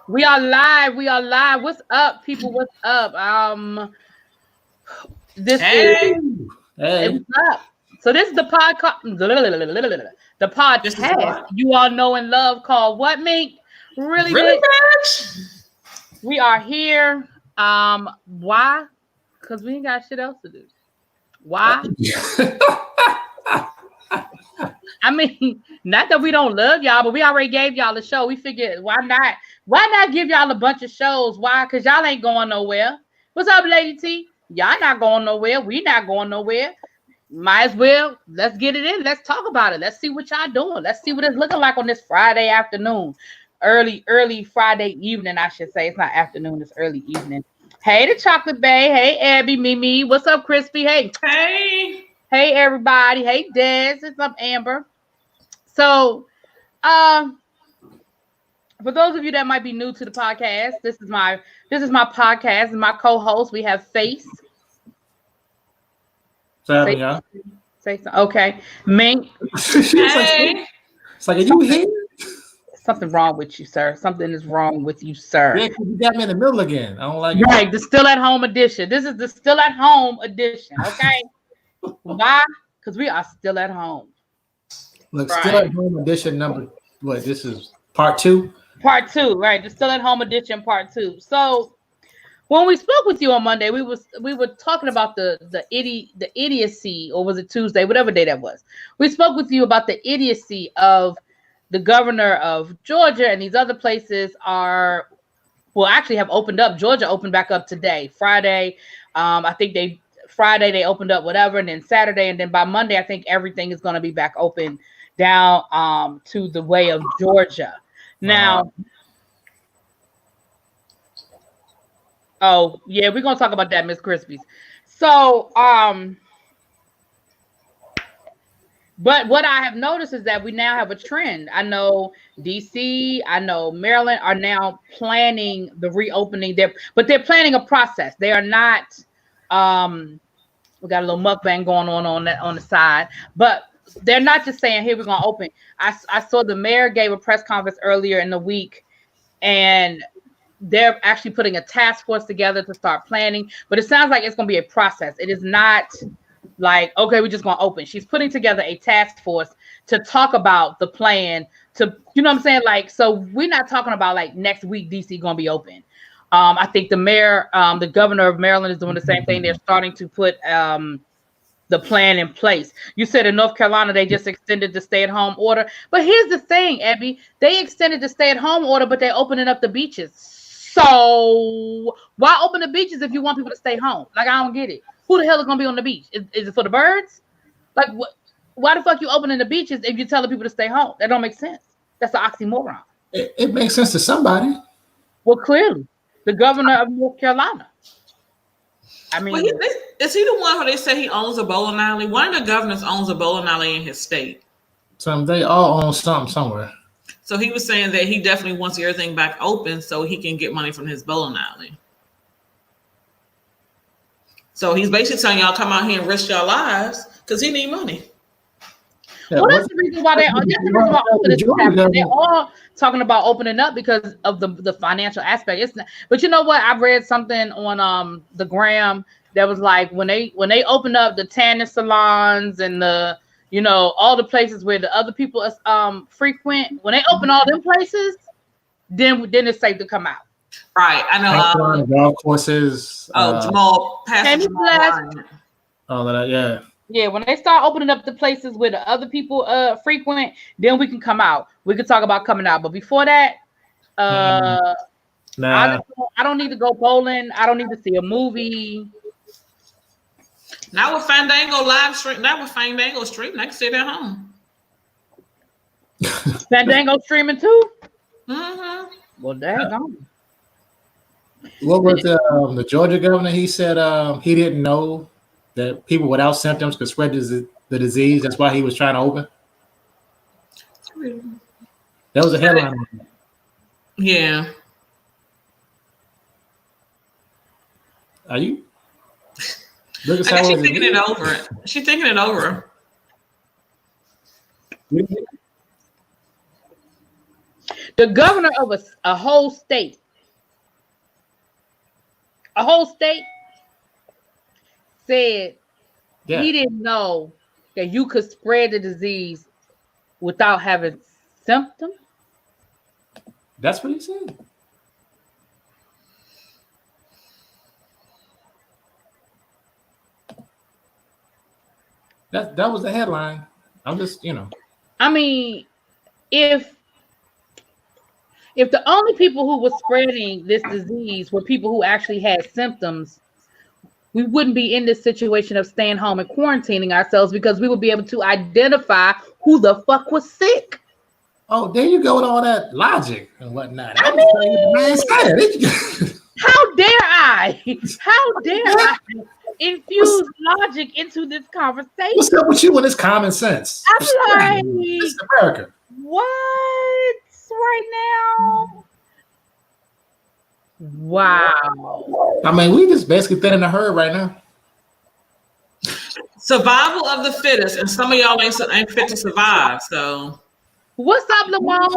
We are live. We are live. What's up, people? What's up? This Hey. What's up? So this is the podcast. The podcast you all know and love called what, Mink? Really, Bitch? We are here. Why? Because we ain't got shit else to do. Why? I mean, not that we don't love y'all, but we already gave y'all a show. We figured why not give y'all a bunch of shows? Why? Because y'all ain't going nowhere. What's up, Lady T? Y'all not going nowhere. We not going nowhere. Might as well, let's get it in. Let's talk about it. Let's see what y'all doing. Let's see what it's looking like on this Friday afternoon. Early Friday evening, I should say. It's not afternoon, it's early evening. Hey, the Chocolate Bay. Hey, Abby, Mimi. What's up, Crispy? Hey. Hey, everybody. Hey, Des. What's up, Amber? So, for those of you that might be new to the podcast, this is my podcast and my co-host. We have Face. Say y'all. Say something. Okay. Mink. Hey. It's like, are you here? Something wrong with you, sir. Something is wrong with you, sir. Yeah, you got me in the middle again. I don't like it. Right, the still at home edition. This is the still at home edition, okay? Why? Because we are still at home. Look, still at home edition number. What? This is part 2. Part 2, right? The still at home edition, part 2. So when we spoke with you on Monday, we were talking about the idiocy, or was it Tuesday, whatever day that was. We spoke with you about the idiocy of the governor of Georgia and these other places actually have opened up. Georgia opened back up today, Friday. I think Friday they opened up whatever, and then Saturday, and then by Monday I think everything is going to be back open down to the way of Georgia. Now, oh yeah, we're gonna talk about that, Miss Crispies. So, but what I have noticed is that we now have a trend. I know DC, I know Maryland are now planning the reopening there, but they're planning a process. They are not. We got a little mukbang going on the side, but they're not just saying, "Here, we're gonna open." I saw the mayor gave a press conference earlier in the week, and they're actually putting a task force together to start planning. But it sounds like it's gonna be a process. It is not like, okay, we're just gonna open. She's putting together a task force to talk about the plan. To, you know what I'm saying? Like, so we're not talking about like next week DC gonna be open. I think the mayor, the governor of Maryland is doing the same thing. They're starting to put the plan in place. You said in North Carolina, they just extended the stay-at-home order. But here's the thing, Abby. They extended the stay-at-home order, but they're opening up the beaches. So why open the beaches if you want people to stay home? Like, I don't get it. Who the hell is going to be on the beach? Is it for the birds? Like, why the fuck you opening the beaches if you're telling people to stay home? That don't make sense. That's an oxymoron. It makes sense to somebody. Well, clearly. The governor of North Carolina. I mean, is he the one who they say he owns a bowling alley? One of the governors owns a bowling alley in his state. They all own something somewhere. So he was saying that he definitely wants everything back open so he can get money from his bowling alley. So he's basically telling y'all, come out here and risk your lives because he need money. Yeah, well, that's the reason why they're all talking about opening up because of the financial aspect. It's not, but you know what? I've read something on the gram that was like when they open up the tanning salons and the, you know, all the places where the other people frequent, when they open all them places, then it's safe to come out. Right, I know. Golf courses. Jamal, Pastor Jamal. All of that, yeah. Yeah, when they start opening up the places where the other people frequent, then we can come out. We can talk about coming out. But before that, I don't need to go bowling. I don't need to see a movie. Not with Fandango live stream. Not with Fandango streaming. I can sit at home. Fandango streaming too? Mm-hmm. Well, that's on. What was the Georgia governor? He said he didn't know that people without symptoms could spread the disease. That's why he was trying to open. That was a headline. Yeah. Are you? I guess she's thinking it over. She's thinking it over. The governor of a whole state, said he didn't know that you could spread the disease without having symptoms. That's what he said. That was the headline. I'm just, I mean, if the only people who were spreading this disease were people who actually had symptoms, we wouldn't be in this situation of staying home and quarantining ourselves, because we would be able to identify who the fuck was sick. Oh, there you go with all that logic and whatnot. How dare I? How dare I infuse logic into this conversation? What's up with you and this common sense? I'm like, it's America. What right now? Wow. I mean, we just basically thinning the herd right now. Survival of the fittest, and some of y'all ain't fit to survive. So, what's up, Lamar?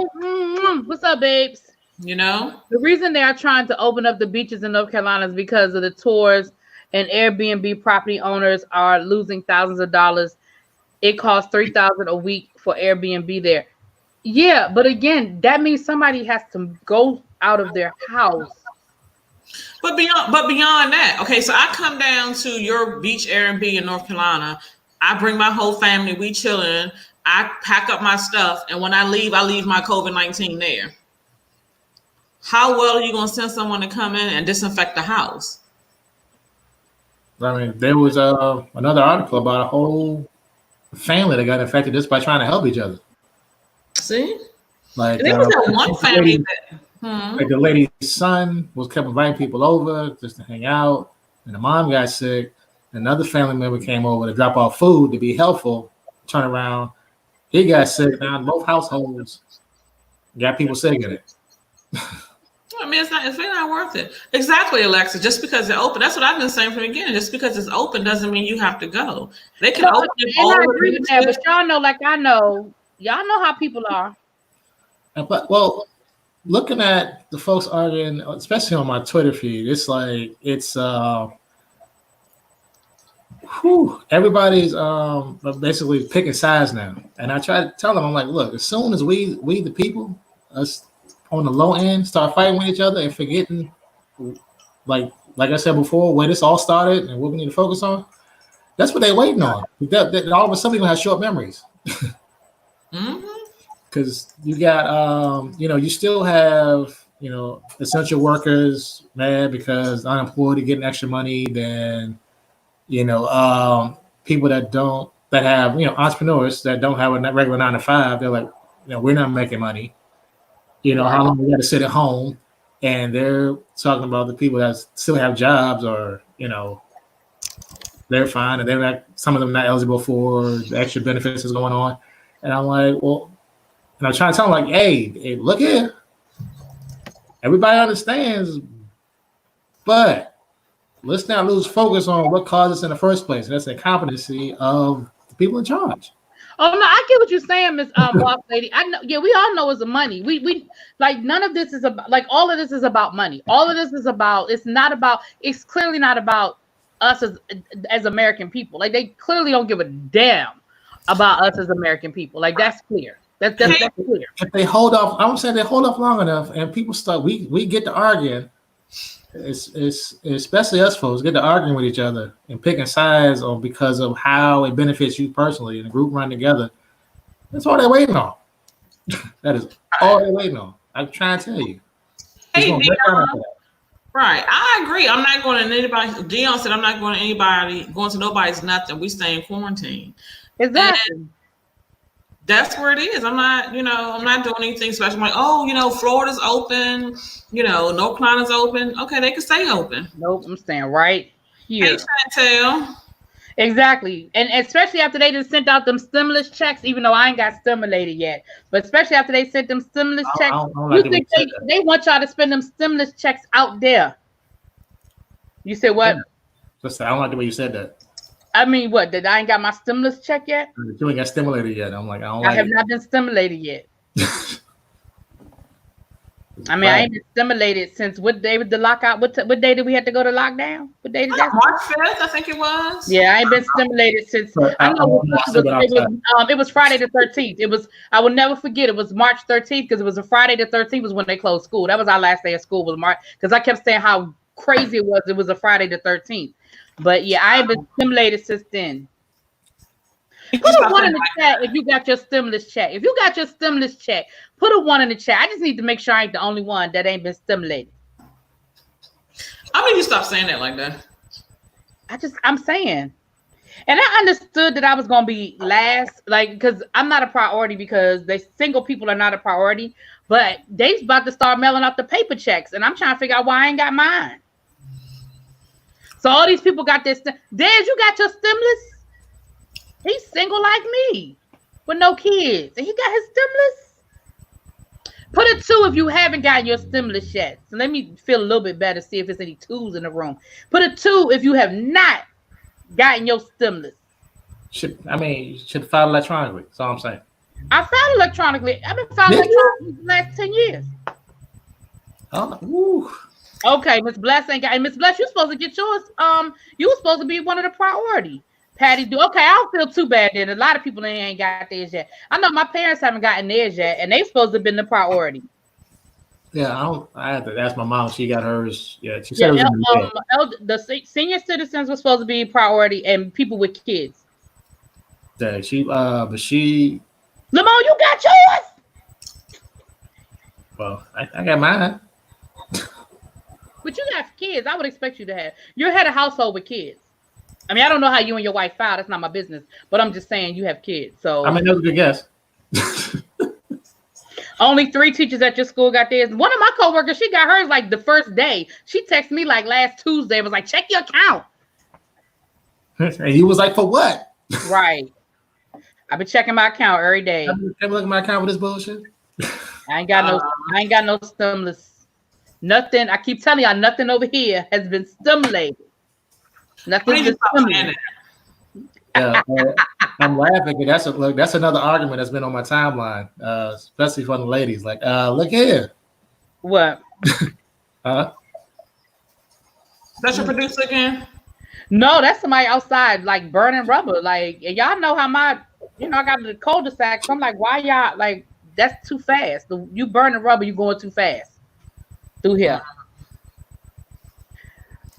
What's up, babes? The reason they are trying to open up the beaches in North Carolina is because of the tours, and Airbnb property owners are losing thousands of dollars. It costs $3,000 a week for Airbnb there. Yeah, but again, that means somebody has to go out of their house. But beyond that, okay, so I come down to your beach Airbnb in North Carolina. I bring my whole family. We chilling. I pack up my stuff, and when I leave my COVID-19 there. How well are you going to send someone to come in and disinfect the house? I mean, there was another article about a whole family that got infected just by trying to help each other. See? Like, there was that one family like the lady's son kept inviting people over just to hang out, and the mom got sick. Another family member came over to drop off food to be helpful. Turn around, he got sick. Now both households got people sick in it. I mean, it's not worth it. Exactly, Alexa. Just because it's open, that's what I've been saying from the beginning. Just because it's open doesn't mean you have to go. They can open it all. I agree with that, but y'all know, like I know, y'all know how people are. But looking at the folks arguing, especially on my Twitter feed, it's like everybody's basically picking sides now. And I try to tell them, I'm like, look, as soon as we the people, us on the low end, start fighting with each other and forgetting, like I said before, where this all started and what we need to focus on, that's what they're waiting on. That all of a sudden we're gonna have short memories. Because you got you still have essential workers mad because unemployed are getting extra money than people that have entrepreneurs that don't have a regular 9 to 5. They're like, we're not making money. How long we got to sit at home, and they're talking about the people that still have jobs, or they're fine, and some of them not eligible for the extra benefits that's going on. And I'm like, well, and I'm trying to tell them, like, hey, look here, everybody understands, but let's not lose focus on what caused us in the first place, and that's the incompetency of the people in charge. Oh no, I get what you're saying, Miss Boss Lady. I know. Yeah, we all know it's the money. We like none of this is about, like, all of this is about money. All of this is about. It's clearly not about us as American people. Like, they clearly don't give a damn about us as American people. Like, that's clear. That's clear. If they hold off, I'm saying they hold off long enough, and people start. We get to arguing. It's especially us folks get to arguing with each other and picking sides on because of how it benefits you personally, and the group run together. That's all they're waiting on. That is all they're waiting on. I'm trying to tell you. Hey, Dion. Right, I agree. I'm not going to anybody. Dion said I'm not going to nobody's nothing. We stay in quarantine. Exactly. And that's where it is. I'm not doing anything special. I'm like, Florida's open, North Carolina's open. Okay, they can stay open. Nope, I'm staying right here. Hey, Chantel. Exactly. And especially after they just sent out them stimulus checks, even though I ain't got stimulated yet, but especially after they sent them stimulus checks, you think they want y'all to spend them stimulus checks out there. You said what? Listen, I don't like the way you said that. I mean, what? Did I ain't got my stimulus check yet? You ain't got stimulated yet. I'm like, I have not been stimulated yet. I mean, I ain't been stimulated since what day was the lockout? What day did we have to go to lockdown? What day did that? March 5th, I think it was. Yeah, I ain't been stimulated since. I know it was Friday the 13th. It was. I will never forget. It was March 13th because it was a Friday the 13th was when they closed school. That was our last day of school. Was March because I kept saying how crazy it was. It was a Friday the 13th. But yeah, I ain't been stimulated since then. Put a 1 in the chat if you got your stimulus check. If you got your stimulus check, put a 1 in the chat. I just need to make sure I ain't the only one that ain't been stimulated. I mean, you stop saying that like that. I'm saying. And I understood that I was going to be last, like, because I'm not a priority because single people are not a priority, but they's about to start mailing out the paper checks, and I'm trying to figure out why I ain't got mine. So all these people got this. Dez, you got your stimulus? He's single like me with no kids, and he got his stimulus. Put a 2 if you haven't gotten your stimulus yet. So let me feel a little bit better, see if there's any 2s in the room. Put a 2 if you have not gotten your stimulus. You should file electronically. That's all I'm saying. I filed electronically. I've been filing electronically for the last 10 years. Oh, woo. Okay, Miss Bless ain't got. And Miss Bless, you supposed to get yours. You were supposed to be one of the priority. Patty do. Okay, I don't feel too bad then. A lot of people ain't got theirs yet. I know my parents haven't gotten theirs yet, and they supposed to have been the priority. Yeah, I had to ask my mom. She got hers. Yeah, she said it was the senior citizens were supposed to be priority, and people with kids. Yeah, but she. Lamont, you got yours. Well, I got mine. But you got kids. I would expect you to have. You had a household with kids. I mean, I don't know how you and your wife filed. That's not my business. But I'm just saying you have kids. So I mean, that was a good guess. Only 3 teachers at your school got theirs. One of my coworkers, she got hers like the first day. She texted me like last Tuesday. Was like, check your account. And he was like, for what? Right. I've been checking my account every day. I've been looking at my account with this bullshit. I ain't got no stimulus. Nothing. I keep telling y'all, nothing over here has been stimulated. Nothing been stimulated. Yeah, I'm laughing because that's another argument that's been on my timeline, especially from the ladies. Like, look here. What? That's your producer again? No, that's somebody outside, like burning rubber. Like, and y'all know how I got the cul-de-sac. So I'm like, why y'all like? That's too fast. You burning rubber, you going too fast through here.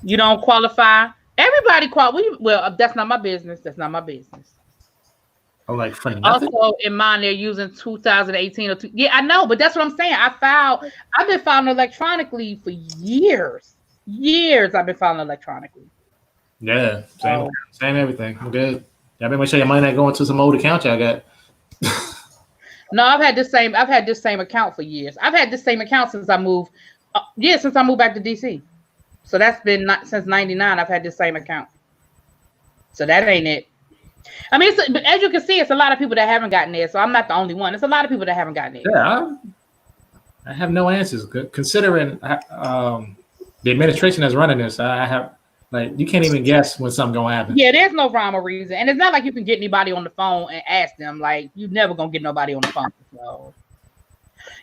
You don't qualify. Everybody qualify. Well, that's not my business. That's not my business. I'm like, funny. Also, in mine, they're using 2018 or two. Yeah, I know, but that's what I'm saying. I've been filing electronically for years. Years I've been filing electronically. Yeah, same everything. I'm good. Y'all better make sure your money not going to some old account y'all got. No, I've had this same account for years. I've had this same account since I moved. Since I moved back to DC. So that's been since '99. I've had this same account. So that ain't it. I mean, but as you can see, it's a lot of people that haven't gotten there. So I'm not the only one. It's a lot of people that haven't gotten there. Yeah, I have no answers. Considering the administration that's running this, I have you can't even guess when something's gonna happen. Yeah, there's no rhyme or reason, and it's not like you can get anybody on the phone and ask them. Like, you're never gonna get nobody on the phone. So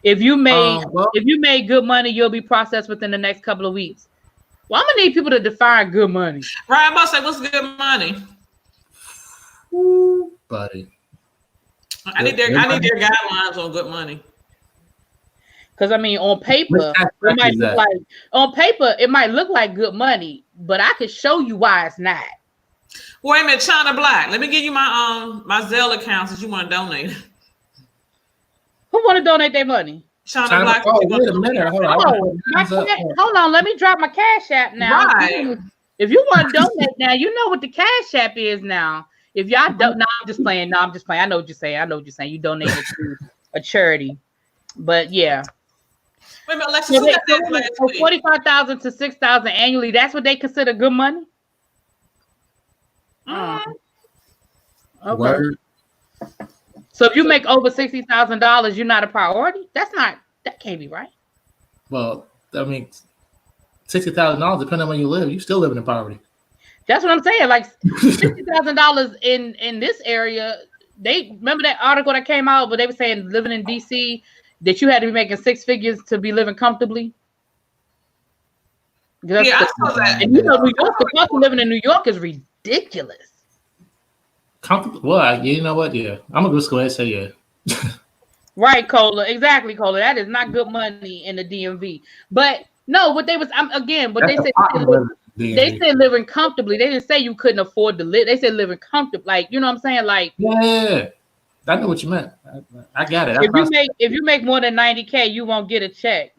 if you made good money, you'll be processed within the next couple of weeks. Well, I'm gonna need people to define good money. Right, I'm about to say, what's good money? Ooh, buddy. I need their guidelines on good money. Because I mean, on paper, it might look like good money, but I can show you why it's not. Wait a minute, China Black. Let me give you my Zelle account since you want to donate. Who want to donate their money? China Black. Wait a minute. Hold on. Let me drop my Cash App now. Right. If you want to donate now, you know what the Cash App is now. If y'all don't, no, I'm just playing. I know what you're saying. You donated to a charity, but yeah. Wait a minute, Alexis, who got that last week? 45,000 to 6,000 annually. That's what they consider good money. Mm-hmm. Okay. Word. So if you make over $60,000, you're not a priority. That can't be right. Well, I mean, $60,000 depending on where you live, you still living in poverty. That's what I'm saying. Like $60,000 in this area. They remember that article that came out, but they were saying living in DC, that you had to be making 6 figures to be living comfortably? Yeah, I saw that. And you know, New York, the cost of living in New York is ridiculous. Comfortable? Well, you know what? Yeah, I'm gonna just go ahead and say yeah. Right, Cola. Exactly, Cola. That is not good money in the DMV. But no, what they was they said living comfortably. They didn't say you couldn't afford to live. They said living comfortably. Like, you know what I'm saying? Like, yeah, I know what you meant. I got it. If you make more than 90K, you won't get a check.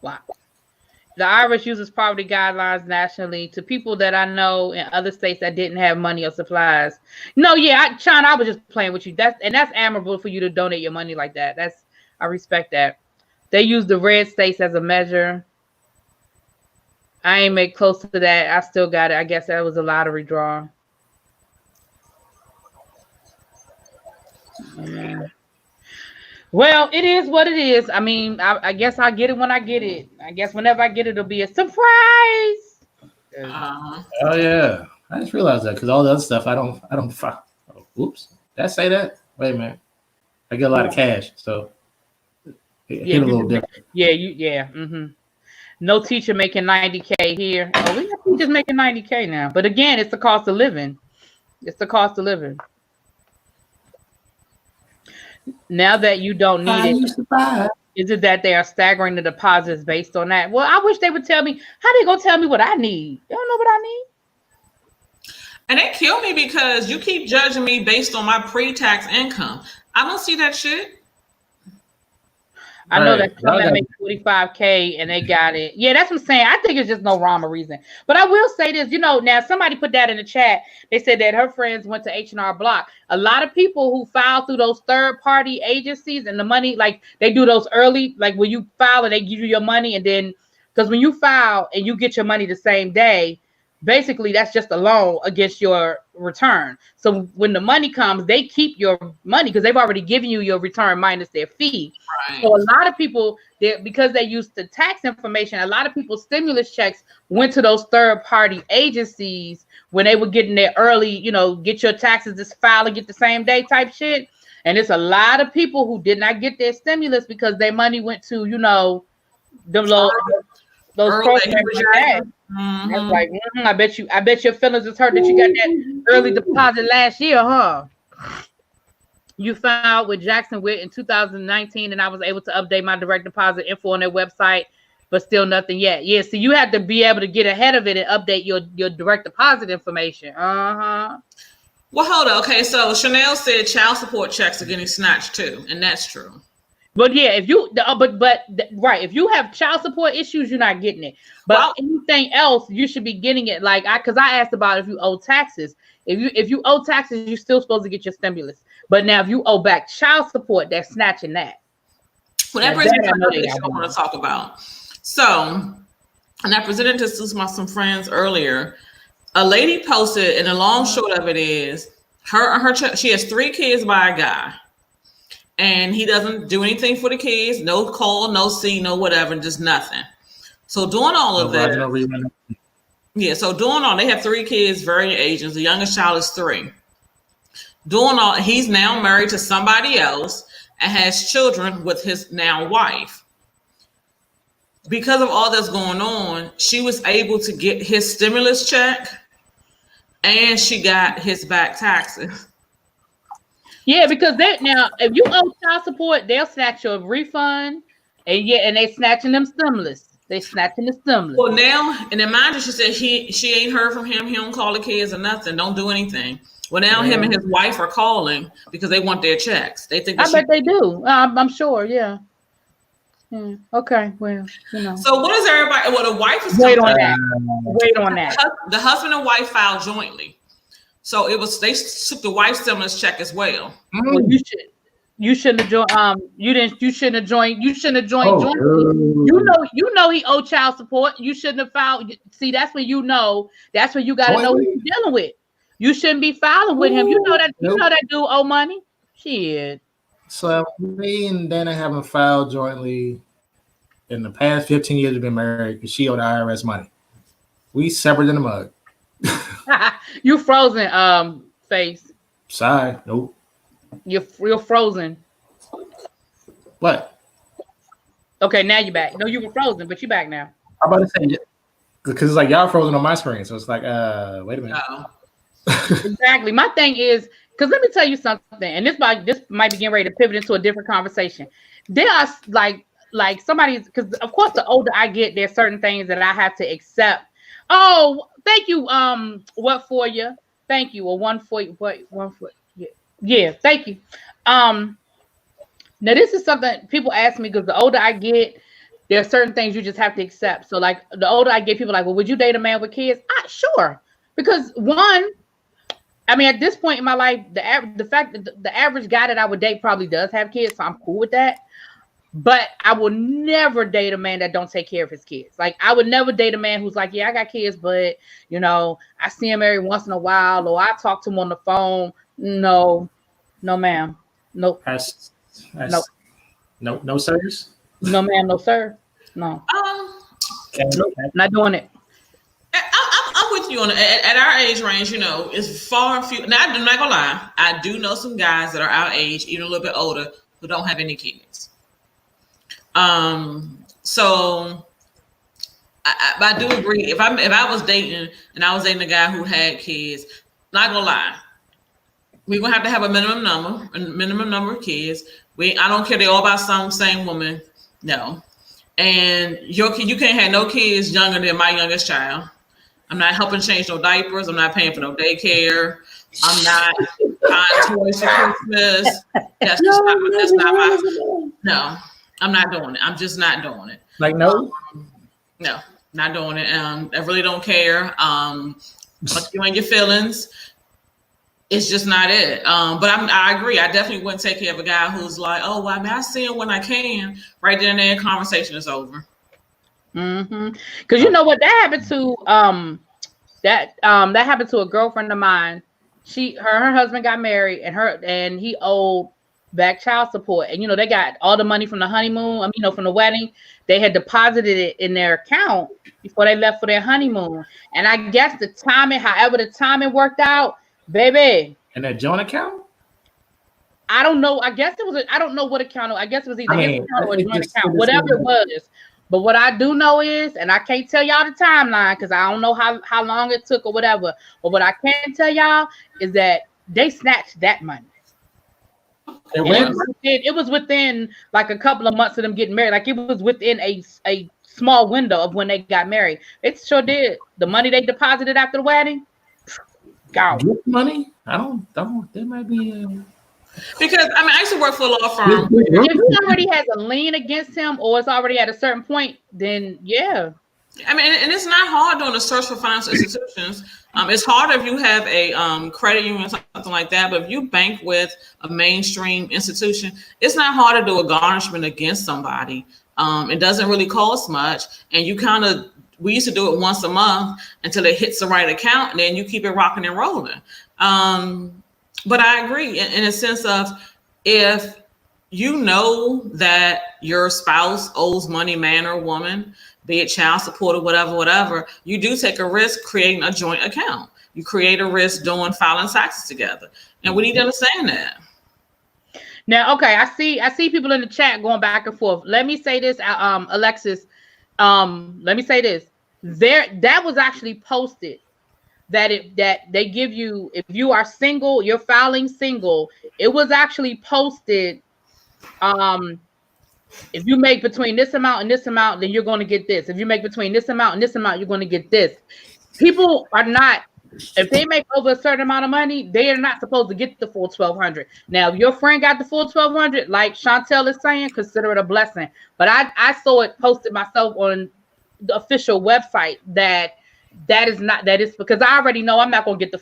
Wow. The IRS uses poverty guidelines nationally to people that I know in other states that didn't have money or supplies. No, yeah, Sean, I was just playing with you. That's admirable for you to donate your money like that. I respect that. They use the red states as a measure. I ain't make close to that. I still got it. I guess that was a lottery draw. Well, it is what it is. I mean, I guess I'll get it when I get it. I guess whenever I get it, it'll be a surprise. Oh yeah, I just realized that because all the other stuff I don't. Oh, oops, did I say that? Wait a minute. I get a lot of cash, so it hit a little different. Yeah. Mm-hmm. No teacher making 90K here. Oh, we got teachers making 90K now. But again, it's the cost of living. It's the cost of living. Now that you don't need it, is it that they are staggering the deposits based on that? Well, I wish they would tell me. How they gonna tell me what I need? They don't know what I need. And they kill me because you keep judging me based on my pre-tax income. I don't see that shit. I know that some that make 45K and they got it. Yeah, that's what I'm saying. I think it's just no rhyme or reason. But I will say this, now somebody put that in the chat. They said that her friends went to H&R Block. A lot of people who file through those third-party agencies and the money, like they do those early, like when you file and they give you your money, and then because when you file and you get your money the same day, basically that's just a loan against your return. So when the money comes, they keep your money because they've already given you your return minus their fee. Right. So a lot of people, because they used the tax information, a lot of people's stimulus checks went to those third-party agencies when they were getting their early, get your taxes, just file and get the same day type shit. And it's a lot of people who did not get their stimulus because their money went to, them low. Those programs like that. Mm-hmm. I was like, I bet your feelings is hurt that you got that early deposit last year, huh? You filed with Jackson Witt in 2019, and I was able to update my direct deposit info on their website, but still nothing yet. Yeah, so you have to be able to get ahead of it and update your direct deposit information. Well, hold on. Okay, so Chanel said child support checks are getting snatched too, and that's true. But yeah, if you right, if you have child support issues, you're not getting it. But anything else, you should be getting it. Like because I asked about if you owe taxes. If you owe taxes, you're still supposed to get your stimulus. But now if you owe back child support, they're snatching that. Well, that brings me to another issue I want to talk about. So, and I presented this to some friends earlier. A lady posted, and the long short of it is she has 3 kids by a guy. And he doesn't do anything for the kids, no call, no see, no whatever, just nothing. So doing all of that. Yeah, so doing all, they have 3 kids, varying ages. The youngest child is 3. Doing all, he's now married to somebody else and has children with his now wife. Because of all that's going on, she was able to get his stimulus check and she got his back taxes. Yeah, because if you owe child support, they'll snatch your refund, and they snatching them stimulus. They snatching the stimulus. Well, now, and then mind you, she said she ain't heard from him. He don't call the kids or nothing. Don't do anything. Well, now him and his wife are calling because they want their checks. They think. I bet they do. I'm sure. Yeah. Okay. Well, So what is everybody? Well, the wife is wait on that. Wait on that. The husband and wife filed jointly. So they took the wife's stimulus check as well. Well, you shouldn't have joined. You shouldn't have joined. You shouldn't have joined. You know he owed child support. You shouldn't have filed. See, that's when That's when you got to know who you're dealing with. You shouldn't be filing with him. You know that dude owe money. Shit. So me and Dana haven't filed jointly in the past 15 years. We've been married because she owed the IRS money. We separate in the mug. You frozen, face. Sorry, nope. You're frozen. What? Okay, now you're back. No, you were frozen, but you're back now. I'm about to say because it's like y'all frozen on my screen, so it's like wait a minute. No. Exactly. My thing is, because let me tell you something, and this might be getting ready to pivot into a different conversation. There are like somebody's, because of course the older I get, there's certain things that I have to accept. Oh, thank you. What for you? Thank you. Or one for you. What one for? Yeah. Thank you. Now this is something people ask me, because the older I get, there are certain things you just have to accept. So like the older I get, people are like, well, would you date a man with kids? Sure. Because one, I mean, at this point in my life, the fact that the average guy that I would date probably does have kids, so I'm cool with that. But I will never date a man that don't take care of his kids. Like I would never date a man who's like, yeah, I got kids, but you know, I see him every once in a while, or I talk to him on the phone. No, ma'am. Nope. Nope. No, sirs. No, ma'am. No, sir. No. Not doing it. I'm with you on it. At our age range, you know, it's far and few. Now, I'm not gonna lie. I do know some guys that are our age, even a little bit older, who don't have any kids. So I do agree. If I was dating and I was dating a guy who had kids, not gonna lie, we're gonna have to have a minimum number of kids. I don't care. They all about some same woman. No. And you can't have no kids younger than my youngest child. I'm not helping change no diapers. I'm not paying for no daycare. I'm not buying toys for Christmas. That's not my. No, I'm not doing it. I'm just not doing it. Like no, not doing it. I really don't care. But you and your feelings. It's just not it. But I agree. I definitely wouldn't take care of a guy who's like, oh, well, I mean, I see him when I can. Right then and there, conversation is over. Because you know what, that happened to that happened to a girlfriend of mine. Her husband got married, and he owed back child support, and you know they got all the money from the honeymoon. From the wedding, they had deposited it in their account before they left for their honeymoon. And I guess however the timing worked out, baby. In that joint account? I don't know. I guess it was. I don't know what account. I guess it was either his account or the joint account, whatever it was. But what I do know is, and I can't tell y'all the timeline because I don't know how long it took or whatever. But what I can tell y'all is that they snatched that money. It was within like a couple of months of them getting married. Like it was within a small window of when they got married. It sure did. The money they deposited after the wedding, gone. Good money? I don't. There might be. Because I used to work for a law firm. If he already has a lien against him, or it's already at a certain point, then yeah. And it's not hard doing a search for financial institutions. It's harder if you have a credit union or something like that. But if you bank with a mainstream institution, it's not hard to do a garnishment against somebody. It doesn't really cost much, and we used to do it once a month until it hits the right account, and then you keep it rocking and rolling. But I agree in a sense of if you know that your spouse owes money, man or woman, be it child support or whatever, you do take a risk creating a joint account. You create a risk filing taxes together. And we need to understand that. Now, okay, I see people in the chat going back and forth. Let me say this, Alexis. Let me say this. That was actually posted. That they give you, if you are single, you're filing single. It was actually posted. If you make between this amount and this amount, then you're going to get this. If you make between this amount and this amount, you're going to get this. People are not. If they make over a certain amount of money, they are not supposed to get the full $1,200. Now, if your friend got the full $1,200, like Chantel is saying, consider it a blessing. But I saw it posted myself on the official website that is because I already know I'm not going to get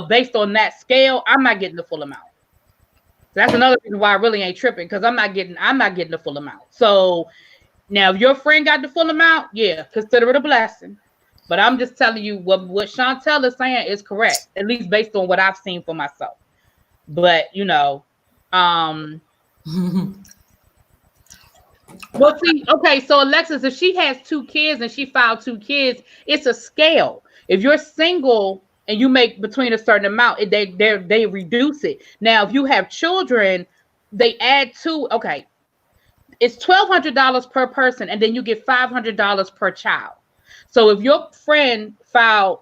based on that scale, I'm not getting the full amount. That's another reason why I really ain't tripping, because I'm not getting the full amount. So now if your friend got the full amount, yeah, consider it a blessing. But I'm just telling you what Chantel is saying is correct, at least based on what I've seen for myself. But well, see, okay, so Alexis, if she has 2 kids and she filed 2 kids, it's a scale. If you're single and you make between a certain amount, they reduce it. Now, if you have children, they add to, okay, it's $1,200 per person, and then you get $500 per child. So if your friend filed,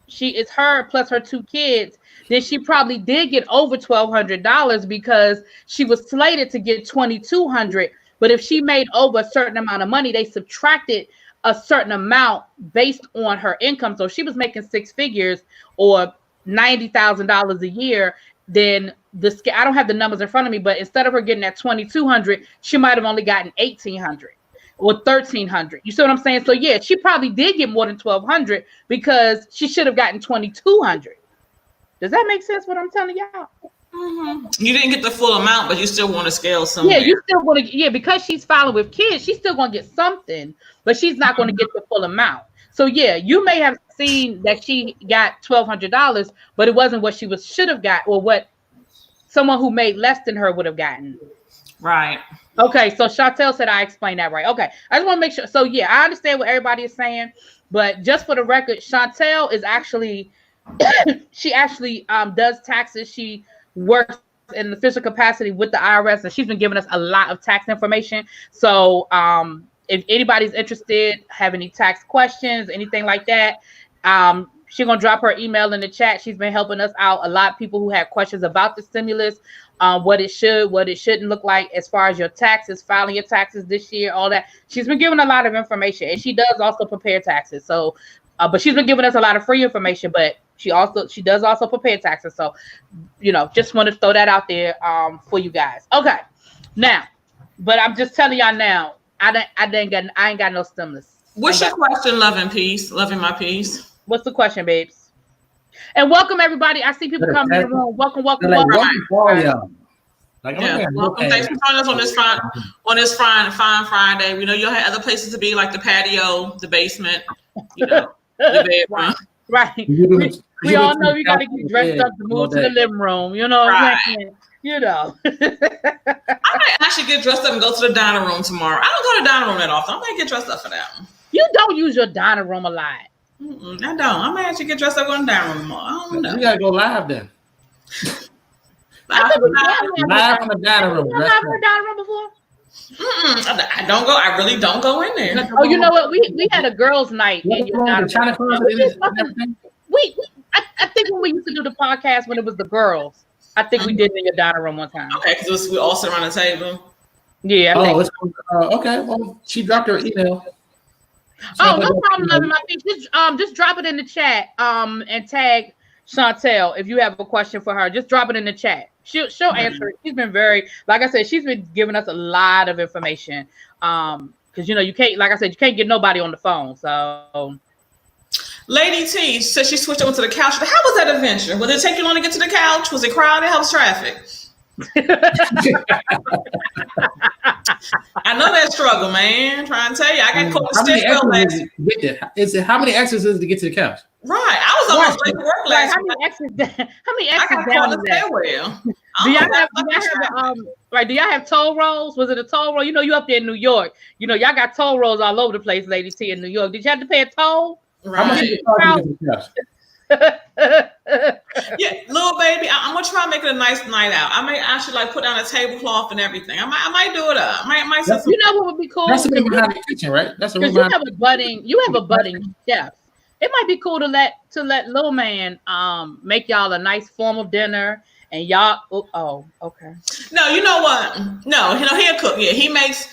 it's her plus her 2 kids, then she probably did get over $1,200 because she was slated to get $2,200. But if she made over a certain amount of money, they subtracted a certain amount based on her income. So if she was making 6 figures or $90,000 a year, then I don't have the numbers in front of me, but instead of her getting that $2,200, she might have only gotten $1,800 or $1,300. You see what I'm saying? So yeah, she probably did get more than $1,200 because she should have gotten $2,200. Does that make sense? What I'm telling y'all? Mm-hmm. You didn't get the full amount, but you still want to scale somewhere. Yeah, you still want to. Yeah, because she's filing with kids, she's still going to get something, but she's not going to get the full amount. So yeah, you may have seen that she got $1,200, but it wasn't what she should have got, or what someone who made less than her would have gotten. Right. Okay, so Chantel said I explained that right. Okay, I just want to make sure. So yeah, I understand what everybody is saying, but just for the record, Chantel is actually, she actually does taxes. She works in the official capacity with the IRS, and she's been giving us a lot of tax information. So if anybody's interested, have any tax questions, anything like that, she's going to drop her email in the chat. She's been helping us out. A lot of people who have questions about the stimulus, what it shouldn't look like as far as your taxes, filing your taxes this year, all that. She's been giving a lot of information, and she does also prepare taxes. So, but she's been giving us a lot of free information, but she does also prepare taxes. So, just want to throw that out there for you guys. Okay, now, but I'm just telling y'all now, I ain't got no stimulus. What's your question, Loving Peace? Loving my peace. What's the question, babes? And welcome everybody. I see people coming in the room. Welcome. Welcome, welcome. Thanks for joining us on this fine Friday. We know you'll have other places to be, like the patio, the basement, the bedroom. Right. We all know you got to get dressed up to move to the living room. You know what I'm saying? I might actually get dressed up and go to the dining room tomorrow. I don't go to the dining room that often. I might get dressed up for that one. You don't use your dining room a lot. I don't. I might actually get dressed up on the dining room tomorrow. I don't know. You gotta go live then. Live from the dining room. You live from the dining room before? I don't go. I really don't go in there. Oh, you know what? We had a girls' night in your dining room. I think when we used to do the podcast when it was the girls, I think we did it in your dining room one time. Okay, because we all sit around the table. Yeah. Okay. Well, she dropped her email. No problem, Loving my peace. Just drop it in the chat. And tag Chantel if you have a question for her. Just drop it in the chat. She'll answer it. She's been very, like I said, she's been giving us a lot of information. Because you can't, like I said, you can't get nobody on the phone. So. Lady T said she switched over to the couch. How was that adventure? Did it take you long to get to the couch? Was it crowded? How was traffic? I know that struggle, man. Trying to tell you, I got caught in the stairwell last. How many exits is it to get to the couch? Right, I was almost late to work last. How many exits? I got caught in the stairwell. Do y'all have toll rolls? Was it a toll roll? You up there in New York. Y'all got toll rolls all over the place, Lady T, in New York. Did you have to pay a toll? Right. Yeah, little baby, I'm gonna try and make it a nice night out. I may actually put down a tablecloth and everything. I might do it up. I might what would be cool? That's the room behind the kitchen, right? That's the room. You have a budding chef. It might be cool to let little man make y'all a nice formal dinner and y'all. Oh, okay. No, you know what? No, he'll cook. Yeah, he makes.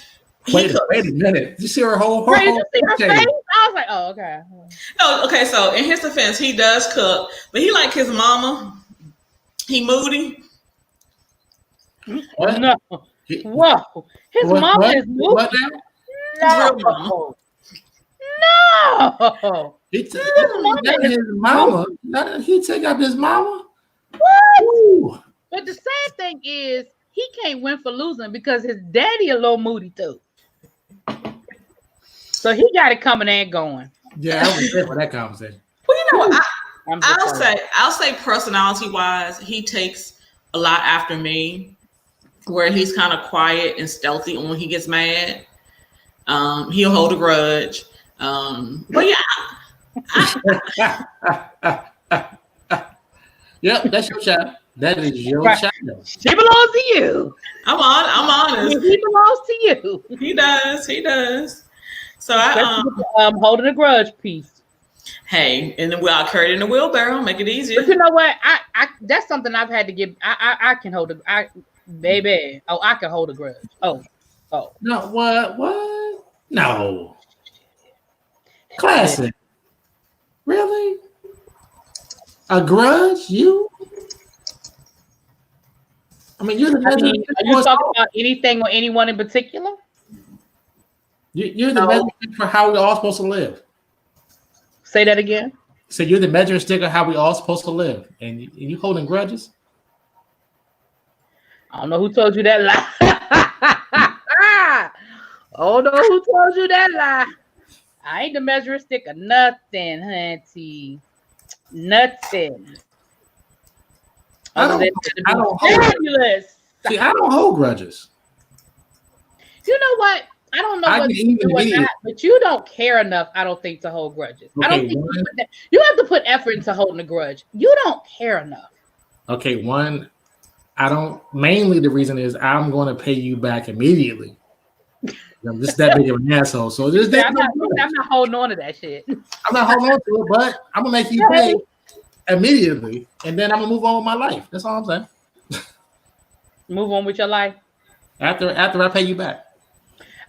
Wait a minute. Did you see her whole face? I was like, oh, okay. No, okay, so in his defense, he does cook, but he like his mama. He moody. What? No. Whoa. His mama is moody. No. He took his mama. He took up his mama. What? Ooh. But the sad thing is, he can't win for losing because his daddy a little moody too. So he got it coming and going. Yeah, I was there for that conversation. Well, I'll say personality wise, he takes a lot after me, where he's kind of quiet and stealthy when he gets mad. He'll hold a grudge. But yeah. Yep, that's your shot. That is your Right. child. She belongs to you. I'm honest. He belongs to you. He does. So Holding a grudge piece. hey, and then I'll carry it in the wheelbarrow, make it easier. But you know what? I that's something I've had to give. I can hold baby. Oh, I can hold a grudge. Oh. No, what? No. Classic. Really? A grudge? You? I mean, you're the Are you talking about anything or anyone in particular? You're the measuring stick for how we all supposed to live. Say that again. So you're the measuring stick of how we all supposed to live, and you holding grudges? I don't know who told you that lie. I don't know who told you that lie. I ain't the measuring stick of nothing, hunty. Nothing. I don't hold grudges. You know what? I don't know what you do or not, but you don't care enough, I don't think, to hold grudges. Okay, I don't think you have to put effort into holding a grudge. You don't care enough. Okay, one, I don't. Mainly the reason is I'm going to pay you back immediately. I'm just that big of an asshole. So I'm not holding on to that shit. I'm not holding on to it, but I'm gonna make you pay immediately, and then I'm gonna move on with my life. That's all I'm saying. Move on with your life after I pay you back.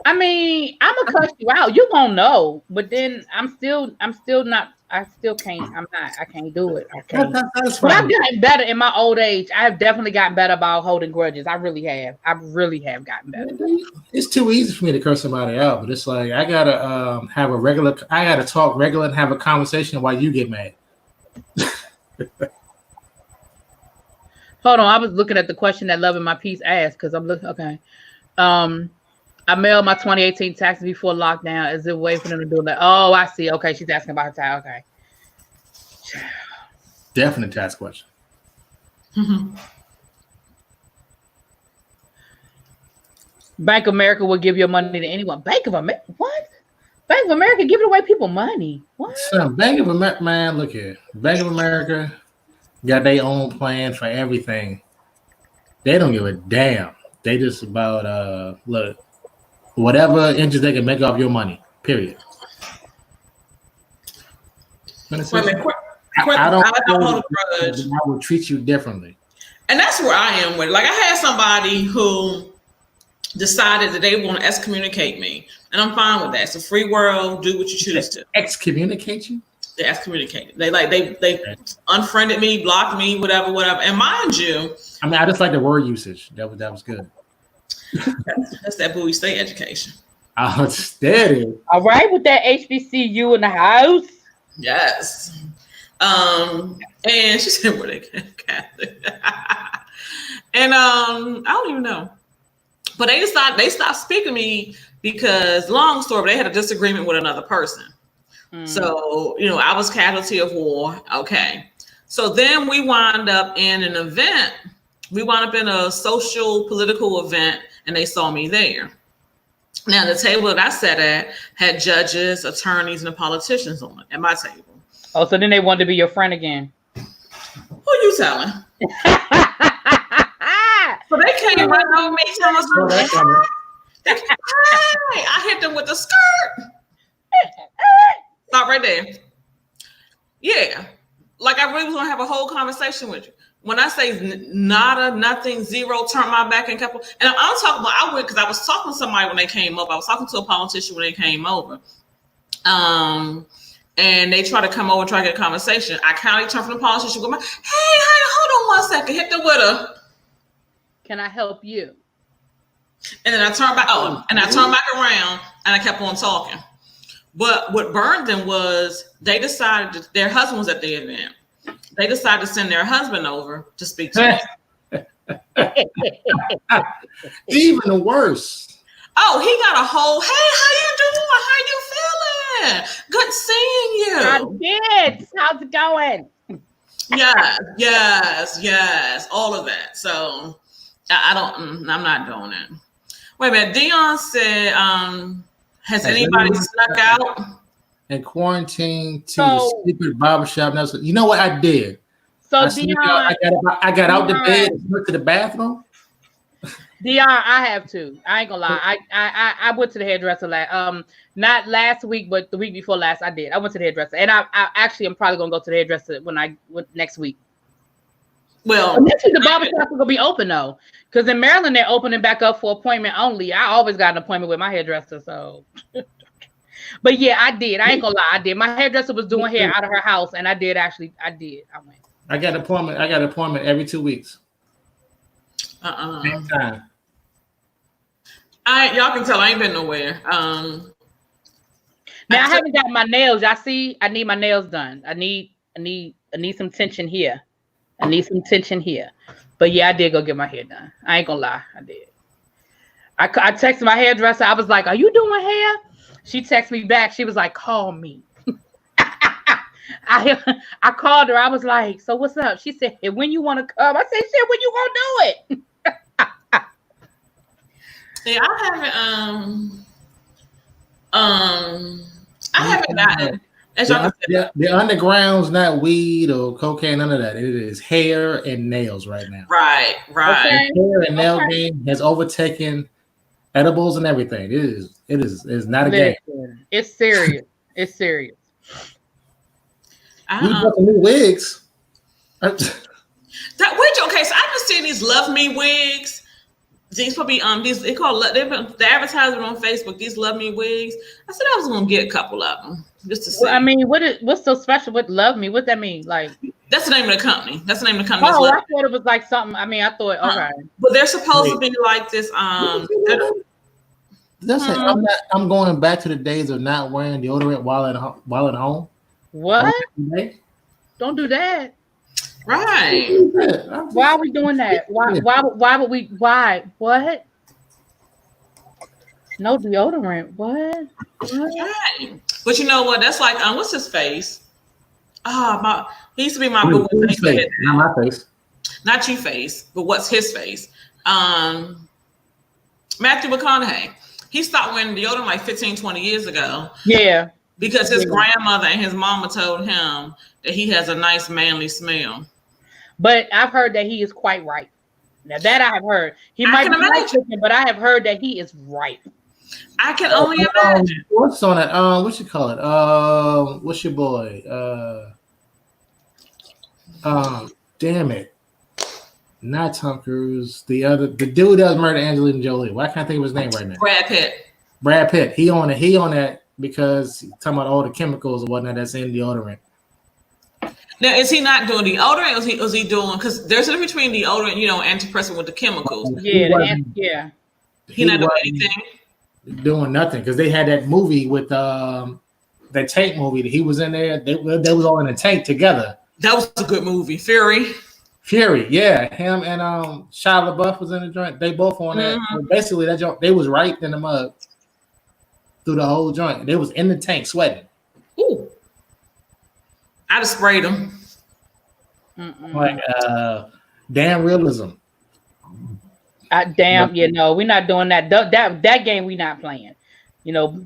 I mean, I'm gonna cuss you out. You won't know, but then I'm still not. I still can't. I can't do it. I can't. That's but I've gotten better in my old age. I have definitely gotten better about holding grudges. I really have. I really have gotten better. It's too easy for me to curse somebody out, but it's like I gotta have a regular. I gotta talk regular and have a conversation while you get mad. Hold on, I was looking at the question that Love in My Piece asked because I'm looking. Okay, I mailed my 2018 taxes before lockdown. Is there a way for them to do that? Oh, I see. Okay, she's asking about her tax. Okay. Definite tax question. Bank of America will give your money to anyone. Bank of America? What? Bank of America giving away people money? What? Son, Bank of America, man, look here. Bank of America got their own plan for everything. They don't give a damn. They just about look. Whatever interest they can make off your money, period. I don't hold a grudge. I will treat you differently. And that's where I am with it. Like I had somebody who decided that they want to excommunicate me. And I'm fine with that. It's a free world. Do what you choose to. Excommunicate you? They excommunicated. They unfriended me, blocked me, whatever. And mind you, I mean, I just like the word usage. That was good. That's that Bowie State education. Oh, steady. All right, with that HBCU in the house. Yes. And she said, "Were they Catholic?" And I don't even know. But they stopped speaking to me because, long story, but they had a disagreement with another person. So I was casualty of war. Okay. So then we wound up in an event. We wound up in a social political event. And they saw me there. Now, the table that I sat at had judges, attorneys, and politicians on it at my table. Oh, so then they wanted to be your friend again. Who you telling? So they came right over me, telling us, "Hey!" I hit them with the skirt. Stop right there. Yeah, like I really was gonna have a whole conversation with you. When I say nada, nothing, zero, turn my back and couple, and I'm talking about, I went because I was talking to somebody when they came up. I was talking to a politician when they came over. And they try to come over and try to get a conversation. I kindly turn from the politician, go, "Hey, hold on 1 second, hit the with her. Can I help you?" And then I turned back, around and I kept on talking. But what burned them was they decided that their husband was at the event. They decided to send their husband over to speak to me. Even worse. Oh, he got a whole, "Hey, how you doing? How you feeling? Good seeing you." Kids, how's it going? Yes, all of that. So I'm not doing it. Wait a minute. Dion said, has anybody snuck out? And quarantine to the secret barbershop. You know what I did? So I got out the bed, went to the bathroom. Dion, I have too. I ain't gonna lie. I went to the hairdresser not last week, but the week before last. I did. I went to the hairdresser, and I actually am probably gonna go to the hairdresser next week. Well, next week the barber shop is gonna be open though, because in Maryland they're opening back up for appointment only. I always got an appointment with my hairdresser, so. But yeah, I did. I ain't gonna lie. I did. My hairdresser was doing hair out of her house, and I did. I went. I got an appointment every 2 weeks. Same time. Y'all can tell I ain't been nowhere. Now I haven't got my nails. Y'all see, I need my nails done. I need some tension here. But yeah, I did go get my hair done. I ain't gonna lie, I did. I texted my hairdresser. I was like, "Are you doing hair?" She texted me back. She was like, "Call me." I called her. I was like, "So what's up?" She said, "Hey, when you want to come?" I said, "Shit, when you gonna do it?" Yeah, I haven't gotten. The underground's not weed or cocaine, none of that. It is hair and nails right now. Right. Okay. Hair and nail game has overtaken edibles and everything. It is not a game. It's serious. We got some new wigs. Okay, so I've been seeing these Love Me wigs. These probably they call the advertisement on Facebook. These Love Me wigs. I said I was gonna get a couple of them just to see. Well, I mean, what's so special with Love Me? What that mean? Like that's the name of the company. Oh, I thought it was like something. I mean, I thought okay, but they're supposed to be like this. I'm going back to the days of not wearing deodorant while at home. What? Don't do that. Right. Why are we doing that? Why would we? Why? What? No deodorant. What? Right. But you know what? That's like what's his face? He used to be my boo. Not my face. Not your face, but what's his face? Matthew McConaughey. He stopped wearing deodorant like 15, 20 years ago. Yeah. Because his grandmother and his mama told him that he has a nice manly smell. But I've heard that he is quite right. Now that I have heard. He might be right, but I have heard that he is right. I can only imagine. What's on it? What you call it? What's your boy? Damn it. Not Tom Cruise. The dude that was murdered Angelina Jolie. Why can't I think of his name right now? Brad Pitt. He on it because he's talking about all the chemicals or whatnot that's in deodorant. Now, is he not doing deodorant? Or is he doing? Because there's a difference between deodorant, antidepressant with the chemicals. Yeah. He not doing anything. Doing nothing because they had that movie with that tank movie that he was in there. They was all in a tank together. That was a good movie, Fury, yeah. Him and Shia LaBeouf was in the joint. They both on that. Mm-hmm. Basically, that joint, they was right in the mud through the whole joint. They was in the tank sweating. Ooh. I'd have sprayed them. Like damn realism. We're not doing that. That game we not playing.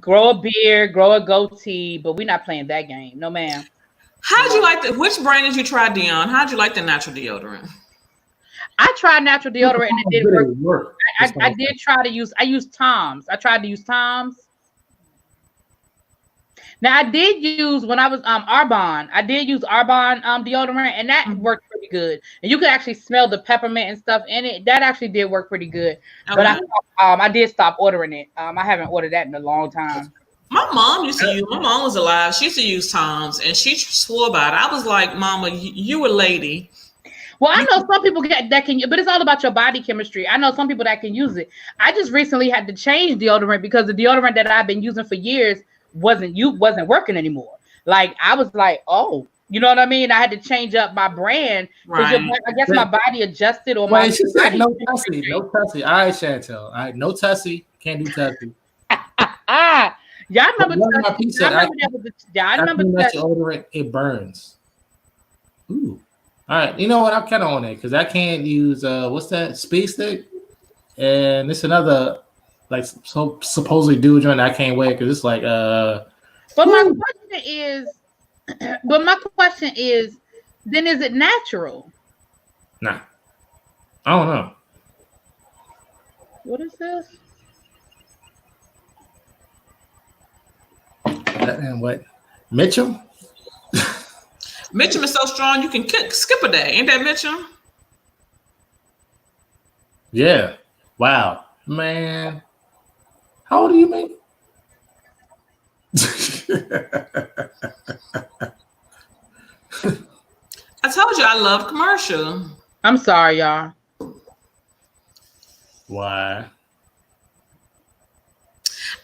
Grow a beard, grow a goatee, but we're not playing that game. No, ma'am. How'd you like which brand did you try, Dion? How'd you like the natural deodorant? I tried natural deodorant and it didn't work. I did try to use. I used Tom's. I tried to use Tom's. Now I did use when I was Arbonne. I did use Arbonne deodorant, and that worked pretty good. And you could actually smell the peppermint and stuff in it. That actually did work pretty good. Okay. But I did stop ordering it. I haven't ordered that in a long time. My mom used to use. My mom was alive. She used to use Tom's, and she swore by it. I was like, "Mama, you a lady." Well, I know some people that can, but it's all about your body chemistry. I know some people that can use it. I just recently had to change deodorant because the deodorant that I've been using for years wasn't working anymore. Like I was like, oh, you know what I mean? I had to change up my brand because I guess my body adjusted or my she said no tussy. All right, Chantel. All right, no tussy. Can't do tussy. Y'all remember I remember that deodorant, it burns. Ooh. All right, you know what? I'm kind of on it because I can't use what's that? Speed stick, and it's another like supposedly dude joint I can't wear because it's like But my question is, then is it natural? Nah, I don't know. What is this? And what? Mitchum? Mitchum is so strong you can skip a day. Ain't that Mitchum? Yeah. Wow. Man. How old are you, man? I told you I love commercial. I'm sorry, y'all. Why?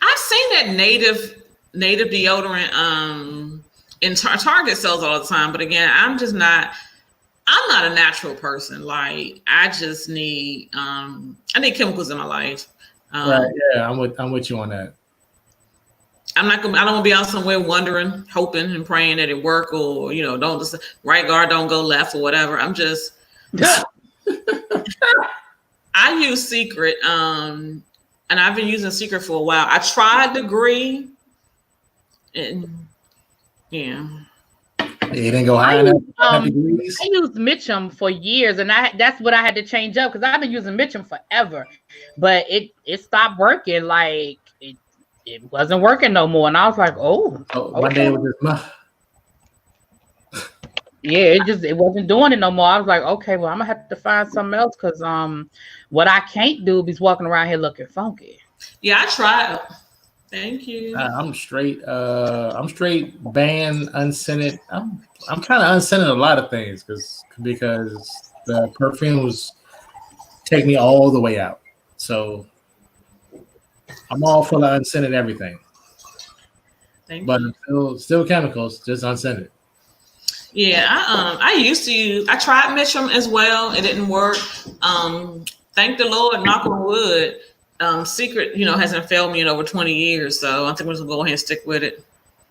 I've seen that native deodorant in Target sells all the time, but again, I'm not a natural person. Like I just need I need chemicals in my life. Right, yeah, I'm with you on that. I don't want to be out somewhere wondering, hoping and praying that it work, or don't just right guard don't go left or whatever. I'm just I use Secret, and I've been using Secret for a while. I tried Degree, and yeah. You didn't go high enough. I used Mitchum for years, and that's what I had to change up because I've been using Mitchum forever, but it stopped working. Like it wasn't working no more, and I was like, oh okay. One day it was just yeah, it wasn't doing it no more. I was like, okay, well, I'm gonna have to find something else because what I can't do is walking around here looking funky. Yeah, I tried. Thank you. I'm straight banned, unscented. I'm kind of unscented a lot of things because the perfumes take me all the way out. So I'm all full of unscented everything. But still chemicals, just unscented. Yeah, I tried Mitchum as well. It didn't work. Thank the Lord, knock on wood. Secret, hasn't failed me in over 20 years, so I think we're just gonna go ahead and stick with it.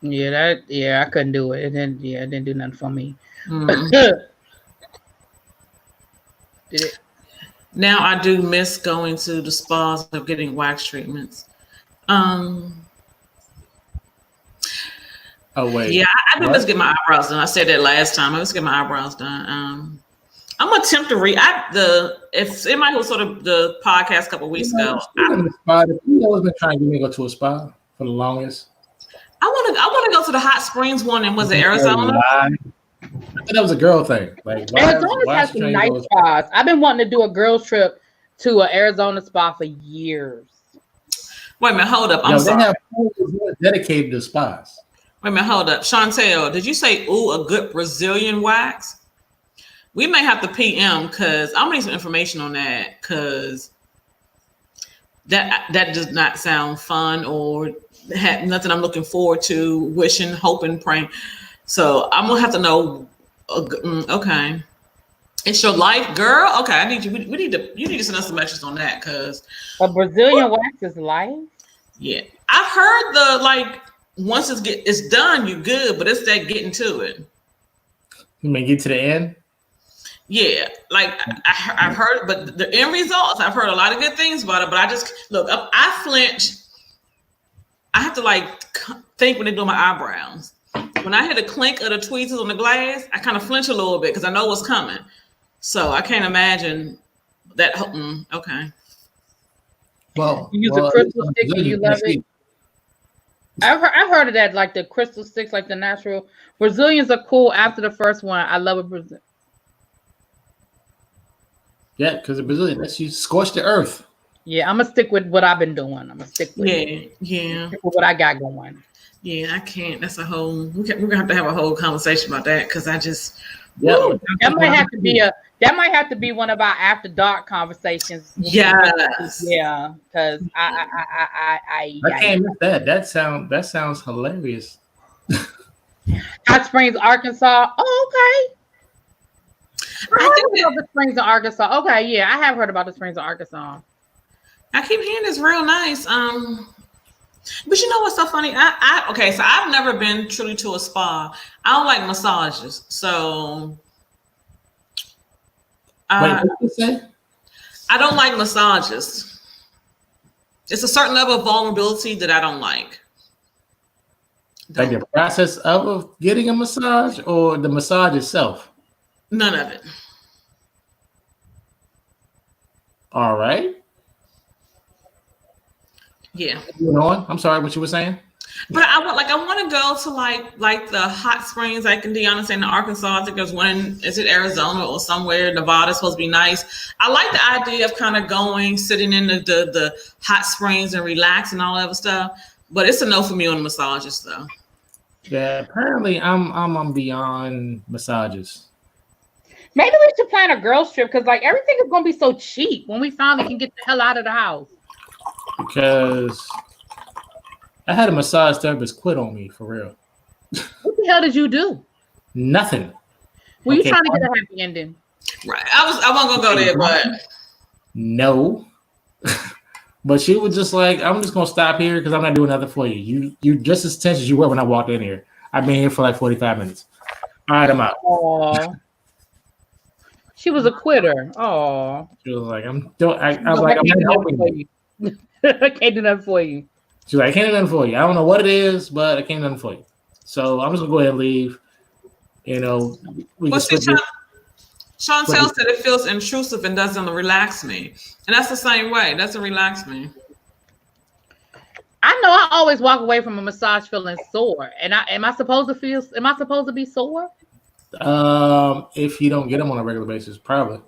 I couldn't do it. It didn't do nothing for me. Did it? Now I do miss going to the spas or getting wax treatments. Oh wait. Yeah, I do miss getting my eyebrows done. I said that last time. I miss getting my eyebrows done. I'm gonna attempt to read if anybody who saw the podcast a couple weeks ago. You always been trying to get me to go to a spa for the longest. I want to go to the hot springs one in Arizona. I thought that was a girl thing. Like Arizona has some nice spas. I've been wanting to do a girls trip to an Arizona spa for years. Wait a minute, hold up. I'm sorry. They have pools dedicated to spas. Wait a minute, hold up. Chantel, did you say, a good Brazilian wax? We may have to PM because I'm gonna need some information on that because that does not sound fun or had nothing I'm looking forward to, wishing, hoping, praying. So I'm gonna have to know. Okay, it's your life, girl. Okay, I need you. You need to send us some messages on that because a Brazilian wax is life. Yeah, I've heard once it's done, you good, but it's that getting to it. You may get to the end. Yeah, I've heard, but the end results, I've heard a lot of good things about it. But I just I flinch. I have to think when they do my eyebrows. When I hear the clink of the tweezers on the glass, I kind of flinch a little bit because I know what's coming. So I can't imagine that. Okay. Well, you use a crystal stick and you love it. I've heard of that, like the crystal sticks, like the natural. Brazilians are cool after the first one. I love a Brazilian. Yeah, because the Brazilian lets you scorch the earth. Yeah, I'm gonna stick with what I've been doing. I'm gonna stick with what I got going. Yeah, I can't. That's a whole. We're gonna have to have a whole conversation about that because I just. That might have to be one of our after dark conversations. Yes. Yeah, because I can't miss that. That sounds hilarious. Hot Springs, Arkansas. Oh, okay. I heard about the Springs in Arkansas. Okay, yeah, I have heard about the Springs in Arkansas. I keep hearing it's real nice. But you know what's so funny? So I've never been truly to a spa. I don't like massages. So wait, what did you say? I don't like massages. It's a certain level of vulnerability that I don't like. Like the process of getting a massage or the massage itself? None of it. All right. Yeah. Moving on. I'm sorry, what you were saying? But I want to go to like the hot springs, like in Deanna saying in Arkansas. I think there's one is it Arizona or somewhere. Nevada's supposed to be nice. I like the idea of kind of going, sitting in the hot springs and relaxing and all that other stuff. But it's a no for me on the massages though. Yeah, apparently I'm beyond massages. Maybe we should plan a girls trip because like everything is gonna be so cheap when we finally can get the hell out of the house. Because I had a massage therapist quit on me for real. What the hell did you do? Nothing. Were you trying to get a happy ending? Right. I wasn't gonna go there, but no. But she was just like, I'm just gonna stop here because I'm not doing nothing for you. You just as tense as you were when I walked in here. I've been here for like 45 minutes. All right, I'm out. Aww. She was a quitter. Oh. She was like, I'm not helping you. I can't do nothing for you. She's like, I can't do nothing for you. I don't know what it is, but I can't do nothing for you. So I'm just gonna go ahead and leave. You know, Chantel said it feels intrusive and doesn't relax me. And that's the same way. It doesn't relax me. I know I always walk away from a massage feeling sore. And am I supposed to be sore? If you don't get them on a regular basis, probably.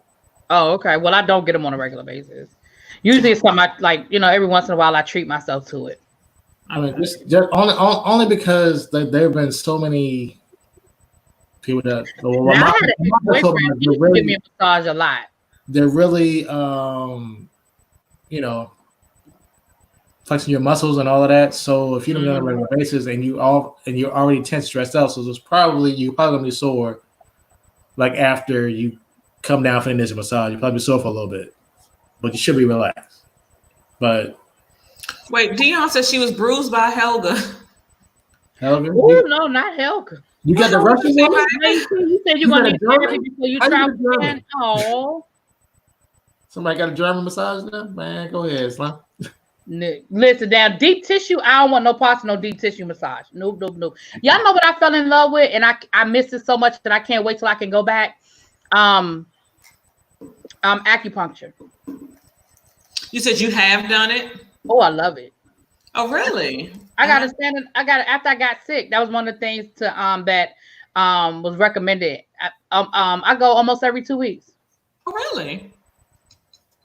Oh, okay. Well, I don't get them on a regular basis. Usually it's something I like, every once in a while I treat myself to it. I mean, just only because there have been so many people that. Well, I had a boyfriend. He really, give me a massage a lot. They're really, flexing your muscles and all of that. So if you don't get on a regular basis and you're already tense, stressed out, so you're probably gonna be sore. Like after you come down for the initial massage, you'll probably be sore for a little bit, but you should be relaxed. But wait, Dion said she was bruised by Helga. Helga? Oh no, not Helga. You got the Russian one? You said you're gonna need therapy before you travel again. Oh. Somebody got a German massage now? Man, go ahead, Slim. Listen, down deep tissue. I don't want no parts of no deep tissue massage. Nope. Y'all know what I fell in love with, and I miss it so much that I can't wait till I can go back. Acupuncture. You said you have done it? Oh, I love it. Oh, really? After I got sick. That was one of the things that was recommended. I go almost every 2 weeks. Oh, really?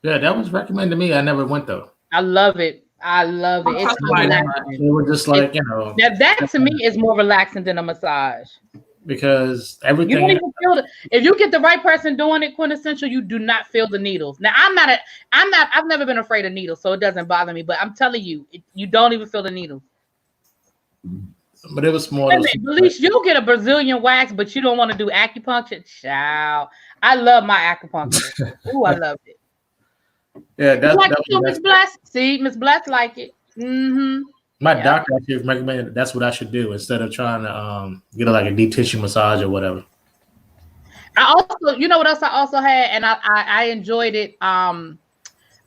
Yeah, that was recommended to me. I never went though. I love it. It's relaxing. They were just like, that to me is more relaxing than a massage. Because everything. You don't even feel if you get the right person doing it, quintessential, you do not feel the needles. Now I've never been afraid of needles, so it doesn't bother me. But I'm telling you, you don't even feel the needles. But it was more. At least you'll get a Brazilian wax, but you don't want to do acupuncture. Ciao. I love my acupuncture. Ooh, I love it. Yeah, that's like Miss Bless. See, Miss Bless like it. Mm-hmm. My doctor actually recommended that's what I should do instead of trying to get like a deep tissue massage or whatever. I also, you know what else I also had, and I enjoyed it. I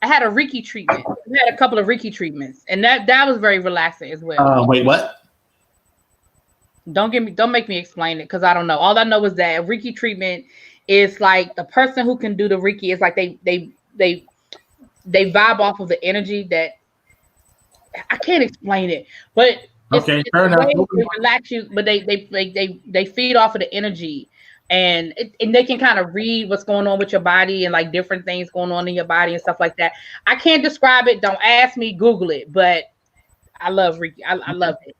had a Reiki treatment. I had a couple of Reiki treatments, and that was very relaxing as well. Wait, what? Don't make me explain it because I don't know. All I know is that a Reiki treatment is like the person who can do the Reiki is like they vibe off of the energy that I can't explain it, but okay, fair enough. They relax you, but they feed off of the energy, and they can kind of read what's going on with your body and like different things going on in your body and stuff like that. I can't describe it. Don't ask me. Google it. But I love Reiki. I love it.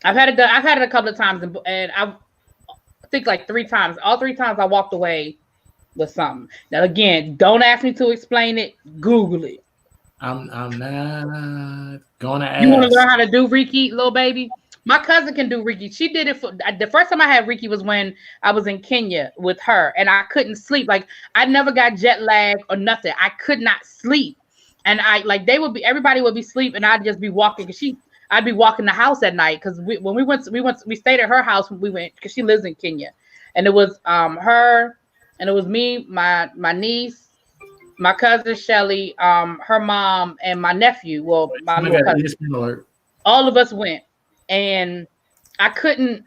I've had it a couple of times, and I think like 3 times. All 3 times I walked away with something. Now again, don't ask me to explain it. Google it. I'm not gonna ask. You want to learn how to do Reiki, little baby? My cousin can do Reiki. She did it for the first time I had Reiki was when I was in Kenya with her, and I couldn't sleep. Like I never got jet lag or nothing. I could not sleep, and everybody would be asleep, and I'd just be walking I'd be walking the house at night because we stayed at her house when we went because she lives in Kenya, and it was her, and it was me, my niece, my cousin Shelly, her mom, and my nephew. Well, my little cousin. All of us went, and I couldn't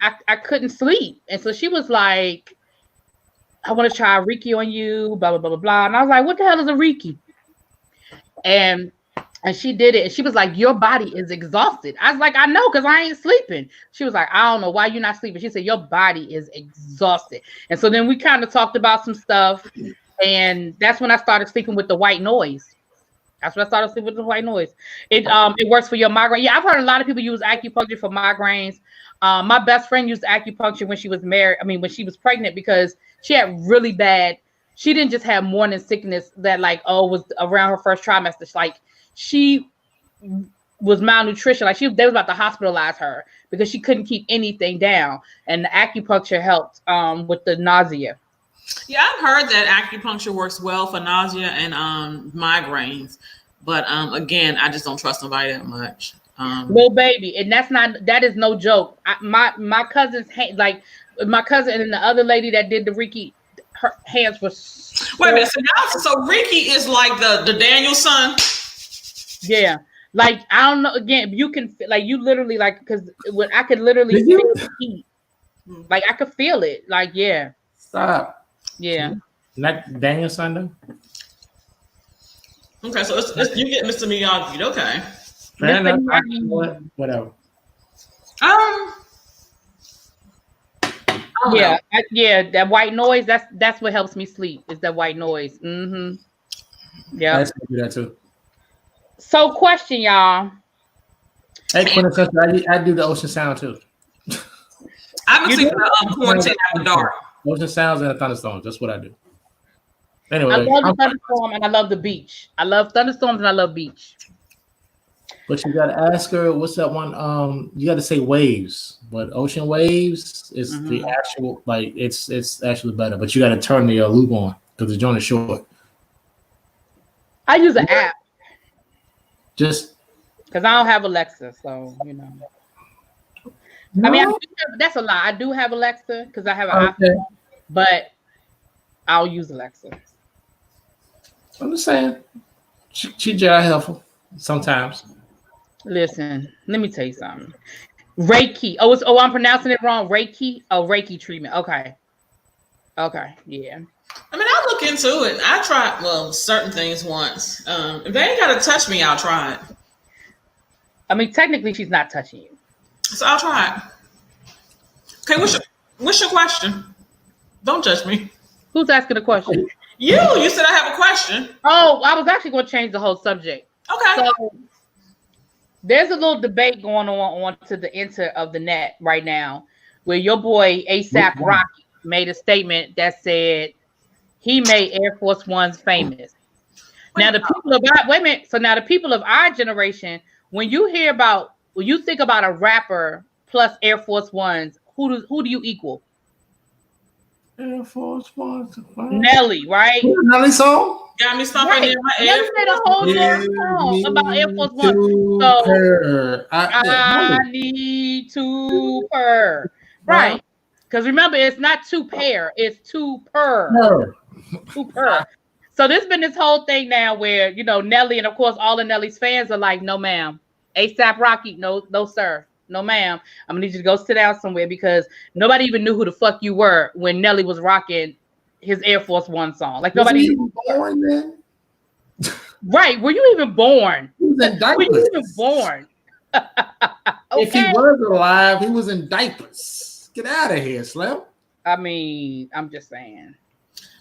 sleep. And so she was like, I want to try a Reiki on you, blah, blah, blah, blah, blah. And I was like, what the hell is a Reiki? And she did it. And she was like, your body is exhausted. I was like, I know, because I ain't sleeping. She was like, I don't know why you're not sleeping. She said, your body is exhausted. And so then we kind of talked about some stuff. And that's when I started sleeping with the white noise. That's when I started sleeping with the white noise. It works for your migraine. Yeah, I've heard a lot of people use acupuncture for migraines. My best friend used acupuncture when she was married. I mean, when she was pregnant, because she had really bad. She didn't just have morning sickness that was around her first trimester. Like she was malnutrition. Like they was about to hospitalize her because she couldn't keep anything down. And the acupuncture helped with the nausea. Yeah, I've heard that acupuncture works well for nausea and migraines. But again, I just don't trust nobody that much. Little baby, and that is no joke. My cousin's my cousin and the other lady that did the Reiki, her hands were. Wait a minute, so Reiki is like the Daniel son. Yeah, like I don't know. Again, you can you literally because when I could literally feel the heat, like I could feel it. Like yeah. Stop. Yeah. Not Daniel son though. Okay, so it's you get Mr. Miyagi. Okay. Fair enough. Whatever. Yeah, that white noise. That's what helps me sleep. Is that white noise? Mm-hmm. Yeah. Let's do that too. So, question, y'all. Hey, Quintessential, I do the ocean sound too. I've been sleeping quarantine after dark. Ocean sounds and the thunderstorms. That's what I do. Anyway, I love the thunderstorm and I love the beach. I love thunderstorms and I love beach. But you gotta ask her, what's that one? You gotta say waves, but ocean waves is the actual it's actually better. But you gotta turn the loop on because the joint is short. I use an app. Just because I don't have Alexa, so you know. No? I mean, that's a lie. I do have Alexa because I have an iPhone, but I'll use Alexa. I'm just saying, she just helpful sometimes. Listen, let me tell you something. Reiki. I'm pronouncing it wrong. Reiki. Oh, Reiki treatment. Okay, yeah. I mean, I'll look into it. I tried certain things once. If they ain't gotta touch me, I'll try it. I mean, technically, she's not touching you. So I'll try it. Okay, what's your question? Don't judge me. Who's asking the question? You said I have a question. Oh, I was actually going to change the whole subject. Okay. So there's a little debate going on to the inter of the net right now, where your boy ASAP Rocky made a statement that said he made Air Force Ones famous. Now the people of our generation, when you think about a rapper plus Air Force Ones, who do you equal? Air Force Ones. Nelly, right? Nelly song? Got me stomping in my Air Nelly made a whole song about Air Force One. So I need to purr. Right. Because remember, it's not two pair, it's two per. Two per. So there's been this whole thing now where, Nelly, and of course all of Nelly's fans are like, no, ma'am. ASAP Rocky, no, sir. No, ma'am. I'm gonna need you to go sit down somewhere because nobody even knew who the fuck you were when Nelly was rocking his Air Force One song. Like nobody even born then? Right. Were you even born? He was in diapers. Were you even born? Okay. If he was alive, he was in diapers. Get out of here, Slim. I mean, I'm just saying.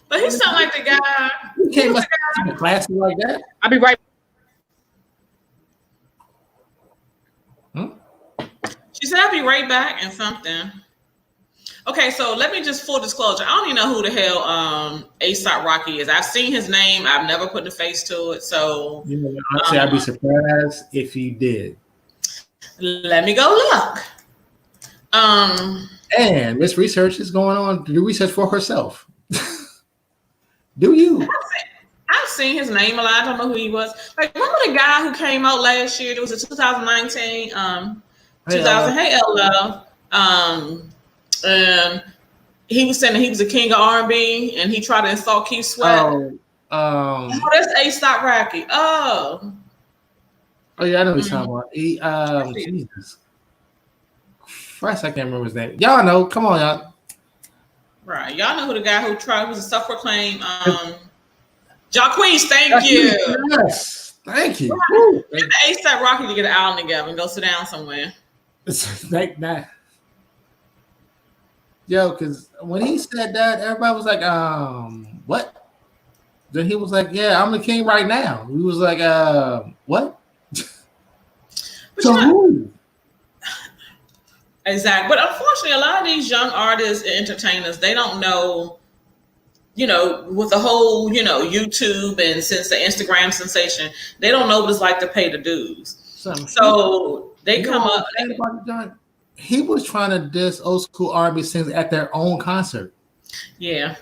But he sound like the guy. You can't be classy like that. I'll be right. She said I'll be right back and something. Okay, so let me just full disclosure. I don't even know who the hell ASAP Rocky is. I've seen his name. I've never put a face to it. So honestly, I'd be surprised if you did. Let me go look. And Miss Research is going on to do research for herself. Do you? I've seen his name a lot. I don't know who he was. Like, remember the guy who came out last year? It was a 2019. 2000. Hey, Love. He was saying that he was the king of R&B, and he tried to insult Keith Sweat. That's ASAP Rocky. Oh yeah, I know what you're talking about. Jesus Christ, I can't remember his name. Y'all know. Come on, y'all. Right. Y'all know who the guy who was a self-proclaimed Jacquees, thank you. Yes. Thank you. Get the ASAP Rocky to get an album together and go sit down somewhere. Like that. Yo, because when he said that, everybody was like, what? Then he was like, yeah, I'm the king right now. We was like, what? So who? Exactly. But unfortunately, a lot of these young artists and entertainers, they don't know, with the whole, YouTube and since the Instagram sensation, they don't know what it's like to pay the dues. So they come up. He was trying to diss old school R&B singers at their own concert. Yeah.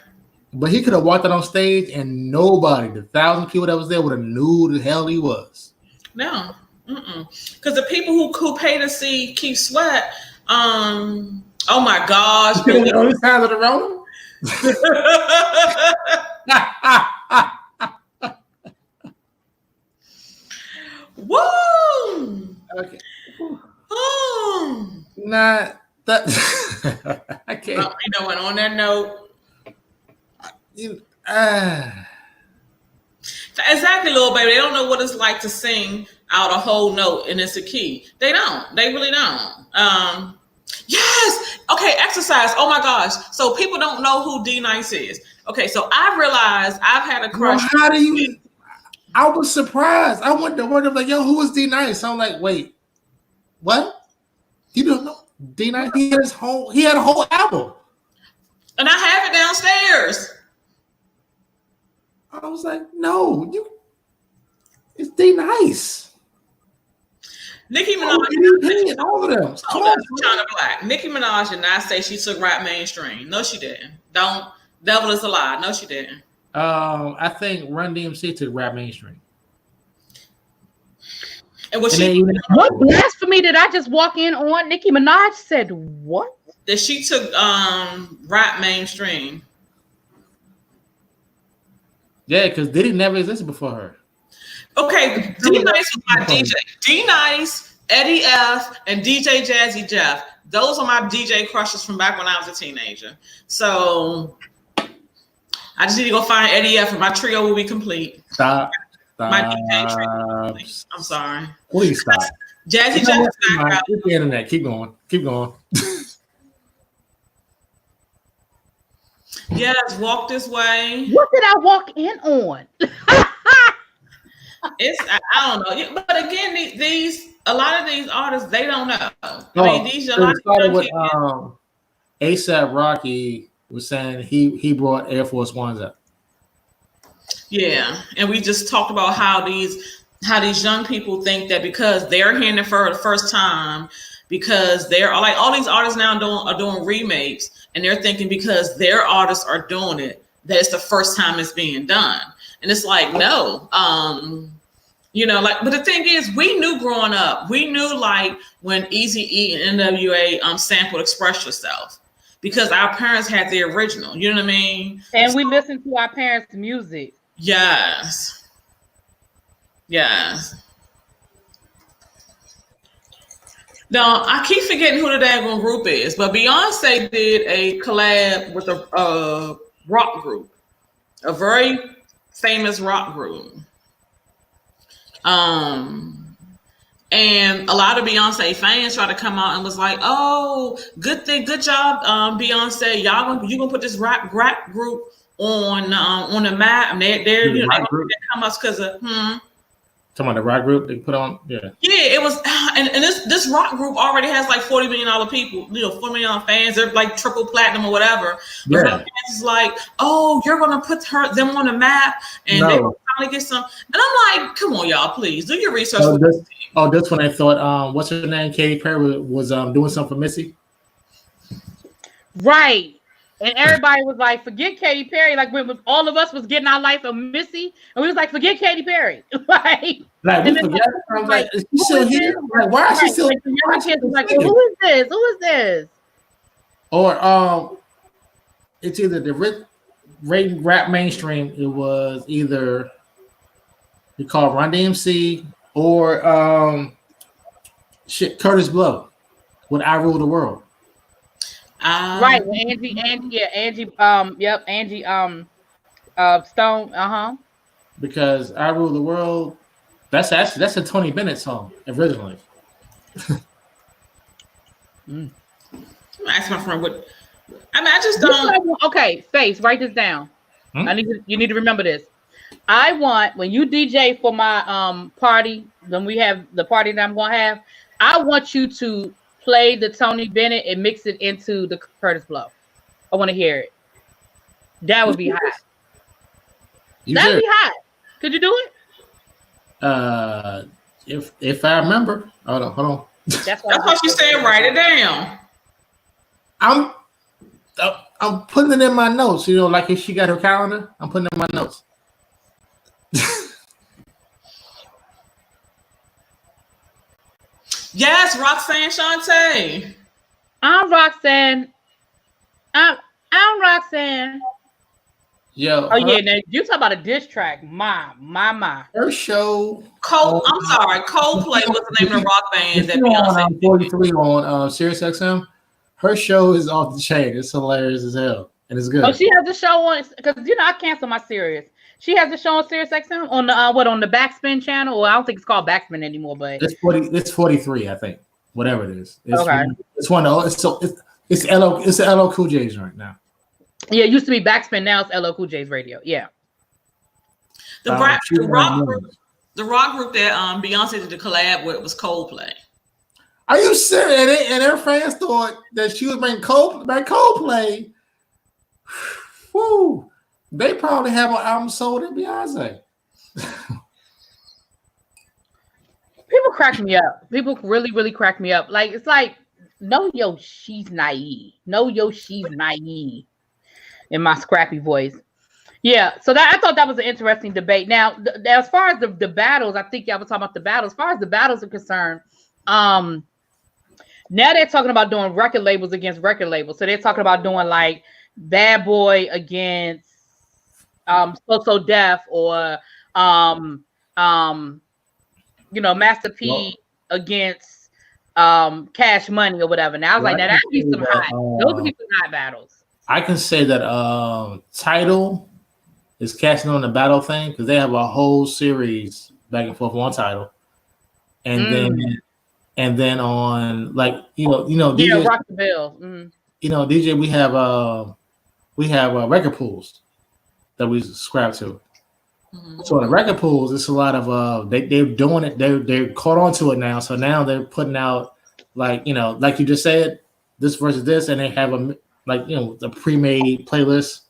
But he could have walked out on stage and nobody, the 1,000 people that was there, would have knew who the hell he was. No. Because the people who pay to see Keith Sweat, oh my gosh. On the side of the road? Woo! Okay. Oh. Not that. I can't. On that note. Exactly, little baby. They don't know what it's like to sing out a whole note and it's a key. They don't. They really don't. Yes. Okay. Exercise. Oh my gosh. So people don't know who D Nice is. Okay. So I realized I've had a crush. Well, how do you? I was surprised. I went to like, yo, who was D Nice? I'm like, wait, what? You don't know D Nice? He had a whole album, and I have it downstairs. I was like, no, it's D Nice. Nicki Minaj, all of them. China Black. Nicki Minaj did not say she took rap mainstream. No, she didn't. Devil is a lie. No, she didn't. I think Run DMC took rap mainstream. And what blasphemy did I just walk in on? Nicki Minaj said what? That she took rap mainstream. Yeah, because Diddy never existed before her. Okay, D Nice was my DJ. D Nice, Eddie F, and DJ Jazzy Jeff. Those are my DJ crushes from back when I was a teenager. So I just need to go find Eddie F, and my trio will be complete. Stop. My DJ trio. I'm sorry. Please stop. Jazzy Jeff. It's the internet. Keep going. Yes, walk this way. What did I walk in on? I don't know, but again, a lot of these artists, they don't know. These started with ASAP Rocky was saying he brought Air Force Ones up. Yeah, and we just talked about how these young people think that because they're hearing it for the first time, because they're like all these artists now are doing remakes, and they're thinking because their artists are doing it that it's the first time it's being done. And it's like, no, but the thing is, we knew growing up, we knew like when Eazy-E and NWA sampled Express Yourself because our parents had the original, you know what I mean? And we listened to our parents' music. Yes. Now, I keep forgetting who the daggone group is, but Beyonce did a collab with a rock group, a very famous rock group. And a lot of Beyonce fans tried to come out and was like, "Oh, good job, Beyonce. You gonna put this rap group on the map?" And they're come us because of Talking about the rock group they put on, yeah. Yeah, it was, and this rock group already has like $40 million people, 40 million fans. They're like triple platinum or whatever. But fans is like, oh, you're gonna put them on the map, and they will finally get some. And I'm like, come on, y'all, please do your research. This one I thought, what's her name? Katy Perry was doing something for Missy. Right. And everybody was like, forget Katy Perry. Like when all of us was getting our life of Missy, and we was like, forget Katy Perry. Like we forget. I'm like, is she still here? Like, why is she still? Like, well, who is this? Who is this? Or it's either the rap mainstream. It was either we call Run DMC or Curtis Blow with "I Rule the World." Right, Angie, yep, Angie, Stone, Because I Rule the World, that's a Tony Bennett song originally. Ask my friend what. I mean, I just don't. Okay, Face, write this down. You need to remember this. I want, when you DJ for my party, when we have the party that I'm gonna have, I want you to play the Tony Bennett and mix it into the Curtis Blow. I want to hear it. That would be hot. That'd be hot. Could you do it? If I remember. Hold on. That's what you said. Write it down. I'm putting it in my notes. You know, like if she got her calendar, I'm putting it in my notes. Yes, Roxanne Shante. I'm Roxanne. I'm Roxanne. Yo. Oh yeah, now you talk about a diss track. My. Her show. I'm sorry. Coldplay was the name of the rock band that Beyonce on 43 on Sirius XM. Her show is off the chain. It's hilarious as hell, and it's good. Oh, she has a show on because I cancel my Sirius. She has a show on Sirius XM on the on the Backspin channel. Well, I don't think it's called Backspin anymore, but it's 43, I think. Whatever it is. Okay. It's the LL Cool J's right now. Yeah, it used to be Backspin. Now it's LL Cool J's radio. Yeah. The rock group that Beyonce did the collab with was Coldplay. Are you serious? And their fans thought that she was making Coldplay. Woo! They probably have an album sold in Beyonce. People crack me up. People really, really crack me up. Like it's like, no, she's naive. No, she's naive. In my scrappy voice. Yeah, so I thought that was an interesting debate. Now, as far as the battles, I think y'all were talking about the battles. As far as the battles are concerned, now they're talking about doing record labels against record labels. So they're talking about doing like Bad Boy against So Def or Master P against Cash Money or whatever. Now I was like, now that'd be some hot. Those would be some hot battles. I can say that Tidal is catching on the battle thing because they have a whole series back and forth on Tidal, and then on like DJ, Rock the Bell. DJ, we have record pools that we subscribe to. So the record pools, it's a lot of they're doing it. They're caught on to it now. So now they're putting out like you just said, this versus this, and they have the pre-made playlist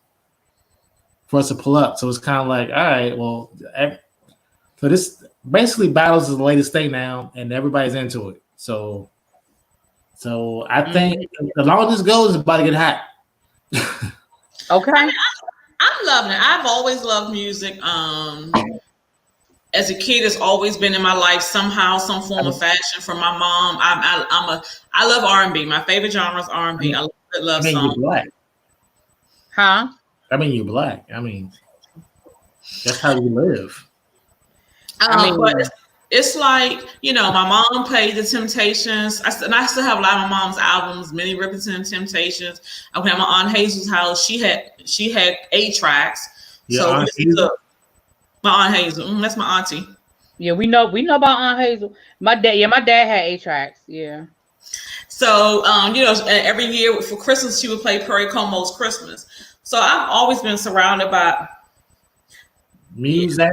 for us to pull up. So it's kind of like, all right, well, so this basically battles is the latest thing now, and everybody's into it. So I think as long as this goes, it's about to get hot. Okay. I'm loving it. I've always loved music. As a kid, it's always been in my life somehow, some form of fashion from my mom. I love R&B. My favorite genre is R&B. I love songs. You're black. Huh? I mean, you're black. I mean, that's how you live. But it's like, my mom played the Temptations. I still have a lot of my mom's albums, Minnie Riperton, Temptations. I went at my Aunt Hazel's house. She had 8 tracks. Yeah, so my Aunt Hazel. That's my auntie. Yeah, we know about Aunt Hazel. My dad had 8 tracks. Yeah. So, every year for Christmas, she would play Perry Como's Christmas. So I've always been surrounded by music,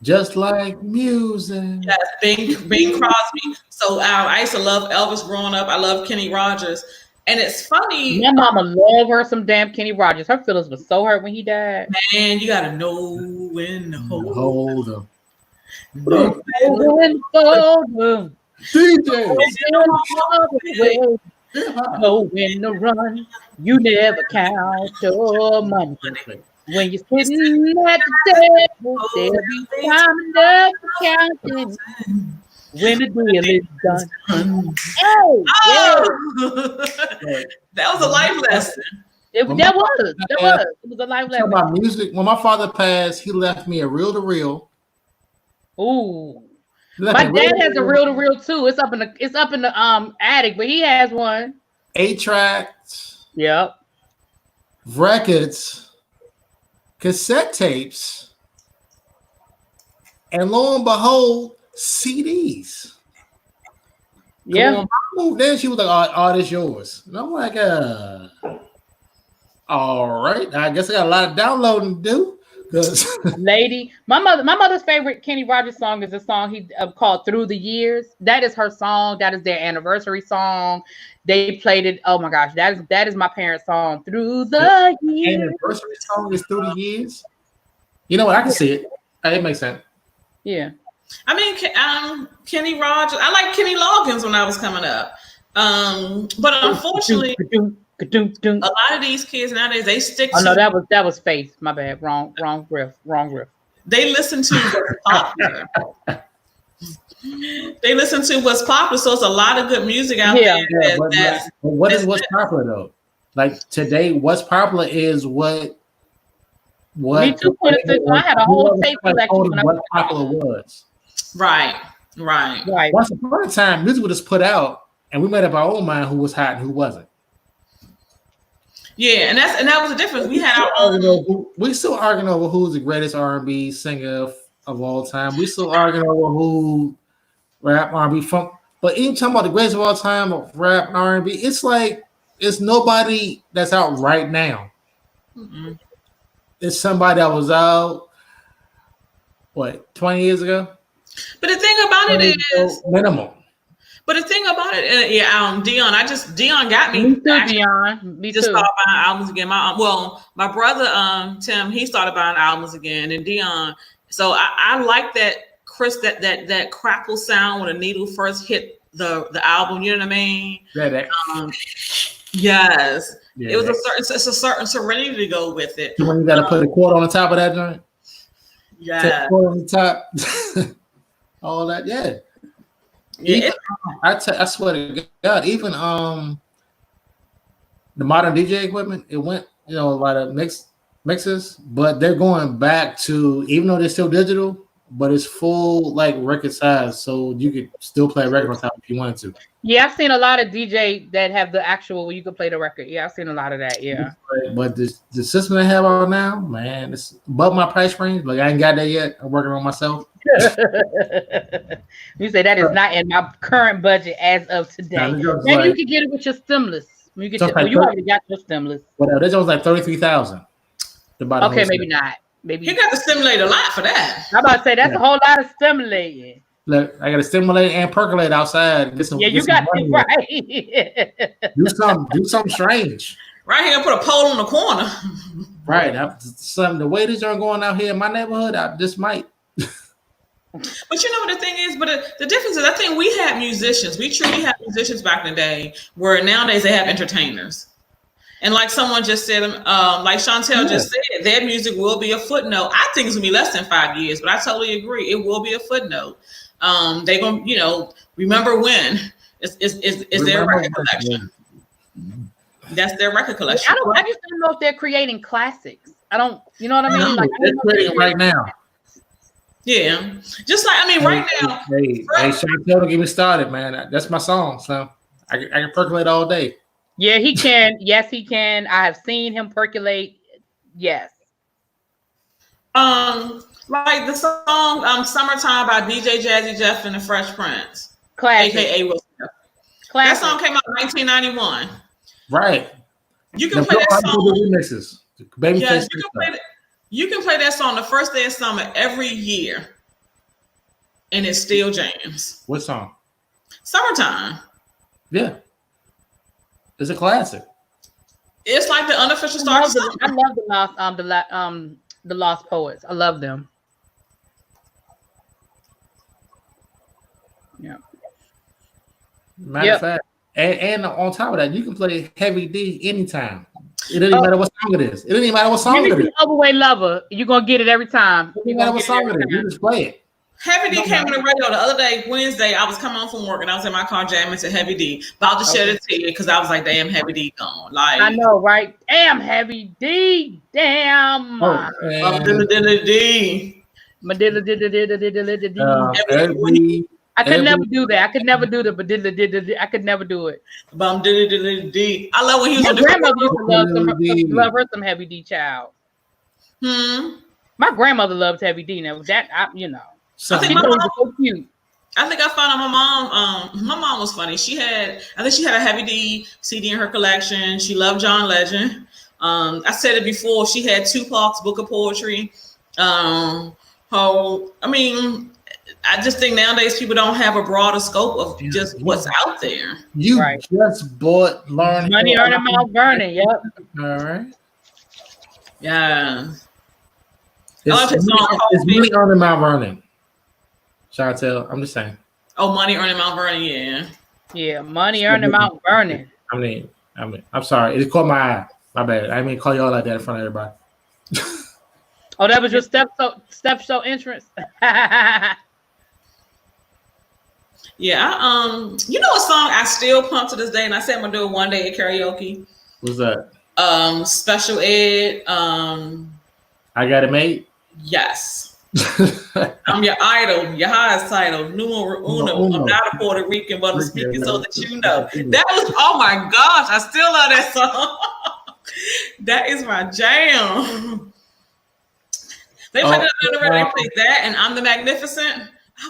just like music. Yes, Bing Crosby. So I used to love Elvis growing up. I love Kenny Rogers. And it's funny. My mama loved her some damn Kenny Rogers. Her feelings were so hurt when he died. Man, you got to know when to hold them. Know when to hold them. DJ. Know when to run. You never count your money. When you're sitting at the table, there'll be time enough for counting. When the deal is done. That was a life lesson. It was a life lesson. About music. When my father passed, he left me a reel-to-reel. Ooh. My dad has a reel-to-reel too. It's up in the attic, but he has one. 8 tracks. Yep. records, cassette tapes, and lo and behold, CDs. Yeah. Then she was like, "Oh, this yours." And I'm like, all right. I guess I got a lot of downloading to do. Lady, my mother's favorite Kenny Rogers song is a song he called "Through the Years." That is her song. That is their anniversary song. They played it. Oh my gosh, that is my parents' song. Through the years. Anniversary song is "Through the Years." You know what? I can see it. It makes sense. Yeah. I mean, Kenny Rogers. I like Kenny Loggins when I was coming up, but unfortunately, a lot of these kids nowadays they stick. Oh no, that was Faith. My bad. Wrong riff. They listen to what's popular. They listen to what's popular, so it's a lot of good music out there. But what's popular though? Like today, what's popular is what. Me too. I had a whole tape collection. What popular was. Right. Once upon a time, music was just put out, and we made up our own mind who was hot and who wasn't. Yeah, and that was the difference. We had our own. We still arguing over who's the greatest R&B singer of all time. We still arguing over who rap R&B funk. But even talking about the greatest of all time of rap and R&B, it's like it's nobody that's out right now. Mm-hmm. It's somebody that was out 20 years ago. But the thing about it is minimum. But the thing about it, Dion got me. Me too, Dion. Me just too. started buying albums again. My brother Tim, he started buying albums again, and Dion. So I like that Chris that crackle sound when a needle first hit the album. You know what I mean? Yeah. Yes. Yeah, it was a certain serenity to go with it. When you got to put a quarter on the top of that joint. Yeah. Quarter on the top. All that. Yeah. Yeah. I swear to God, even the modern DJ equipment, it went, a lot of mixes, but they're going back to, even though they're still digital, but it's full like record size, so you could still play a record on top if you wanted to. Yeah, I've seen a lot of DJ that have the actual where you can play the record. Yeah, I've seen a lot of that. Yeah. But the system they have out now, man, it's above my price range. Like I ain't got that yet. I'm working on myself. You say that is not in my current budget as of today. Maybe you can get it with your stimulus. You already got your stimulus. Whatever. That was like $33,000. Okay, maybe not. Maybe you got to stimulate a lot for that. I'm about to say that's a whole lot of stimulating. Look, I got to stimulate and percolate outside. You got to right. do something strange. Right here, put a pole in the corner. Right. The way these are going out here in my neighborhood, I just might. But you know what the thing is? But the difference is, I think we had musicians. We truly had musicians back in the day, where nowadays they have entertainers. And like someone just said, like Chantel just said, their music will be a footnote. I think it's gonna be less than 5 years, but I totally agree. It will be a footnote. They're gonna, remember when is their record collection. That's their record collection. I just don't know if they're creating classics. I don't, you know what I mean? Like they're creating right now. Yeah, just like right now. Hey, Chantel, don't get me started, man. That's my song, so I can percolate all day. Yeah, he can. Yes, he can. I have seen him percolate. Yes. Like the song "Summertime" by DJ Jazzy Jeff and the Fresh Prince, classic. AKA Will Smith. That song came out in 1991. Right. You can play that song. Remixes. Babyface. You can play that song the first day of summer every year, and it still jams. What song? "Summertime." Yeah, it's a classic. It's like the unofficial start. I love the Lost Poets. I love them. Yeah. Matter of fact, and on top of that, you can play Heavy D anytime. It doesn't matter what song it is. It doesn't even matter what song it is. Overweight Lover, you're gonna get it every time. It doesn't matter what song it is. You just play it. Heavy D came on the radio the other day, Wednesday. I was coming home from work and I was in my car jamming to Heavy D. About to shed a tear because I was like, damn, Heavy D gone. Like, I know, right? Damn, Heavy D. Damn. Dilla D. Madilla. I could never do that. I could never do that, but I could never do it. I love when he was My on grandmother used to love her some Heavy D, child. My grandmother loves Heavy D. Now So she was so cute. I think I found out my mom. My mom was funny. I think she had a Heavy D CD in her collection. She loved John Legend. I said it before. She had Tupac's Book of Poetry. I just think nowadays people don't have a broader scope of just what's out there. You just bought Money Earning Mount Vernon. Yep. All right. Yeah. It's Money Earning Mount Vernon. Chantel, I'm just saying. Oh, Money Earning Mount Vernon, yeah. Yeah, Money Earning Mount Vernon. I mean, I'm sorry. It caught my eye. My bad. I didn't mean to call y'all like that in front of everybody. Oh, that was your step show entrance. Yeah, you know a song I still pump to this day, and I said I'm gonna do it one day at karaoke. What's that? Special Ed. I Got It Made. Yes. I'm your idol, your highest title, numero uno. I'm not a Puerto Rican, but I'm speaking so that you know. That was, oh my gosh, I still love that song. That is my jam. They played that, and I'm the Magnificent.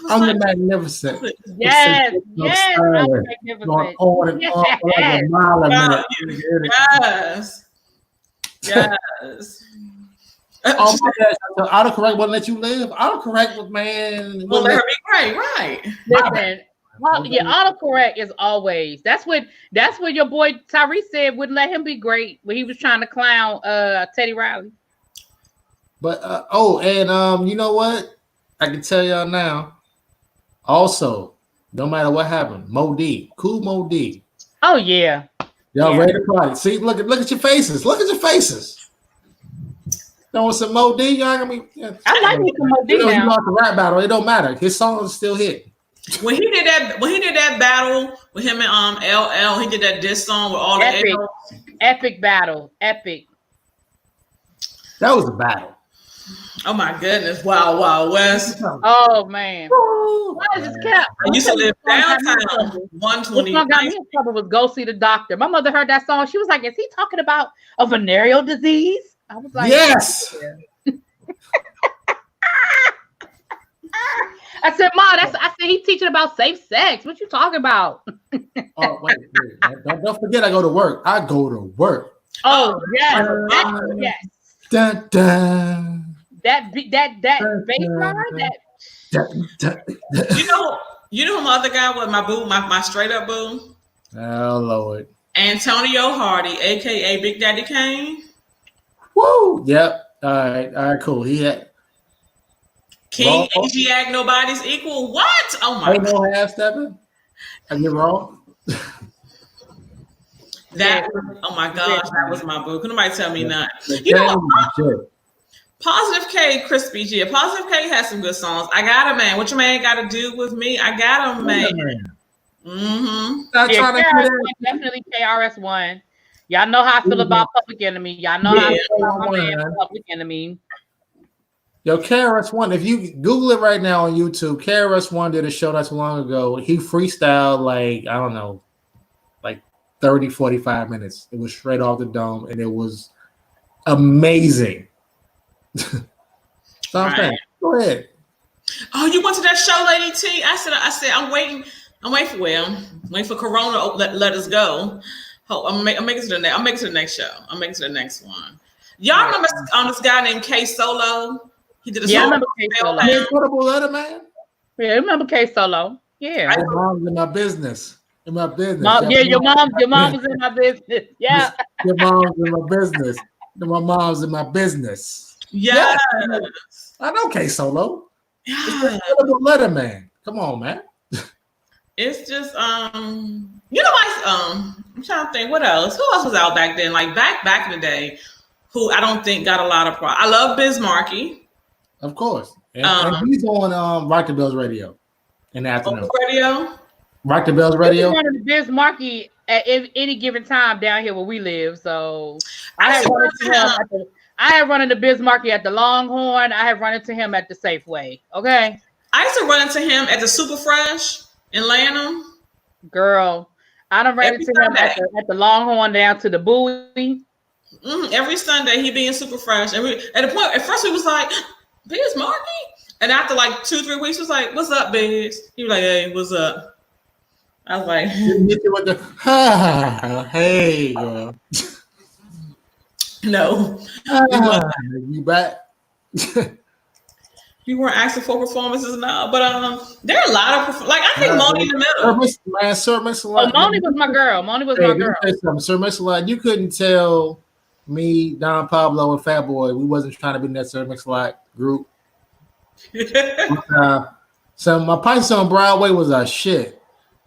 I'm the Magnificent. Yes, yes, I'm the Magnificent. On and on like a mile a minute. Yes. Oh my gosh! Autocorrect won't let you live. Autocorrect was man. Well, let her be great, right? Listen, autocorrect is always. That's what your boy Tyrese said wouldn't let him be great when he was trying to clown Teddy Riley. But you know what? I can tell y'all now. Also, no matter what happened, Mo D, cool Mo D. Oh yeah. Y'all ready to party? See, look at your faces. Look at your faces. Know some Mo D? Y'all gonna be. Yeah. I like some Mo D now. He lost the rap battle. It don't matter. His songs still hit. When he did that battle with him and LL, he did that diss song with all the epic battle. Epic. That was a battle. Oh my goodness! Wild Wild West. Oh man! Why is this cap? I used to live downtown. 120. What got me in trouble was Go See the Doctor. My mother heard that song. She was like, "Is he talking about a venereal disease?" I was like, "Yes." I said, "Ma, I said he's teaching about safe sex. What you talking about?" Oh wait. Don't forget, I go to work. Oh yes, yes. Dun, dun. That bass line, You know who my other guy was, my boo, my straight up boo? Oh Lord. Antonio Hardy, aka Big Daddy Kane. Woo! Yep. All right, cool. He had King Agiac, nobody's equal. What? Oh my god. No half stepping. I get wrong. That oh my gosh, that was my boo. Can nobody tell me nothing? You know what? Positive K, Crispy G. Positive K has some good songs. I got a man. What your man got to do with me? I got a man. Definitely KRS-One. Y'all know how I feel about Public Enemy. Y'all know how I feel about my man, Public Enemy. Yo, KRS-One, if you Google it right now on YouTube, KRS-One did a show not too long ago. He freestyled like, I don't know, like 30, 45 minutes. It was straight off the dome, and it was amazing. So I'm saying, go ahead. Oh, you went to that show, Lady T? I said, I'm waiting for Corona to let us go. I'm making it to the next. I'm making it to the next show. I'm making it to the next one. Y'all remember this guy named K Solo? He did a song. I remember K Solo. Incredible Letter Man. Yeah, I remember K Solo. Yeah. Your mom's in my business. In my business. Your mom was in my business. Yeah. Your mom's in my business. My mom's in my business. Yes. I know K Solo. Yeah. It's Incredible Letter Man. Come on, man. It's just I'm trying to think what else. Who else was out back then? Like back in the day, who I don't think got a lot of I love Biz Markie. Of course. And he's on Rock the Bells Radio in the afternoon. Radio? Rock the Bells Radio. He's running the Biz Markie at any given time down here where we live. So I have run into Biz Markie at the Longhorn. I have run into him at the Safeway. Okay. I used to run into him at the Super Fresh in Lanham. Girl, I done ran into him at the Longhorn down to the Bowie. Every Sunday he be in Super Fresh. And at the point, at first we was like, Biz Markie? And after like 2-3 weeks, was like, what's up, Biz? He was like, hey, what's up? I was like, hey, girl. No. You back? You weren't asking for performances now, but there are a lot of like I think Moni in the middle. Sir Mix-a-Lot. Moni was my girl. Moni was my girl. Sir Mix-a-Lot, you couldn't tell me, Don Pablo, and Fat Boy, we wasn't trying to be in that Sir Mix-a-Lot group. So my Pints on Broadway was a shit.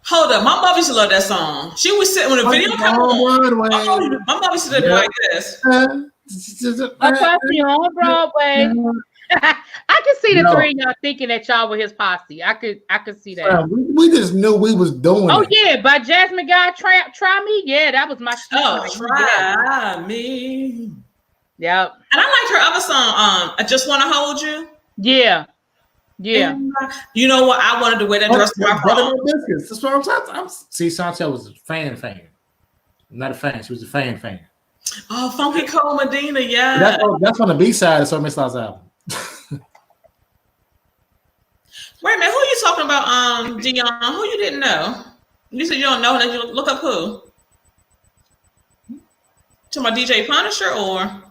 Hold up, my mom used to love that song. She was sitting when the video came on. My mom used to do like this. My posse on Broadway. I can see the three of y'all thinking that y'all were his posse. I could see that. We just knew we was doing it. Yeah, by Jasmine Guy, Try Me. Yeah, that was my shit. Try Me. Yep. And I liked her other song, I Just Want to Hold You. Yeah. You know what? I wanted to wear that dress to my prom. That's what I'm talking. See, Santel was a fan. Not a fan. She was a fan. Oh, Funky Cole Medina, yeah. That's on the B side of Sir Mix-a-Lot's album. Wait a minute, who are you talking about, Dion? Who you didn't know? You said you don't know, and then you look up who? To my DJ Punisher or?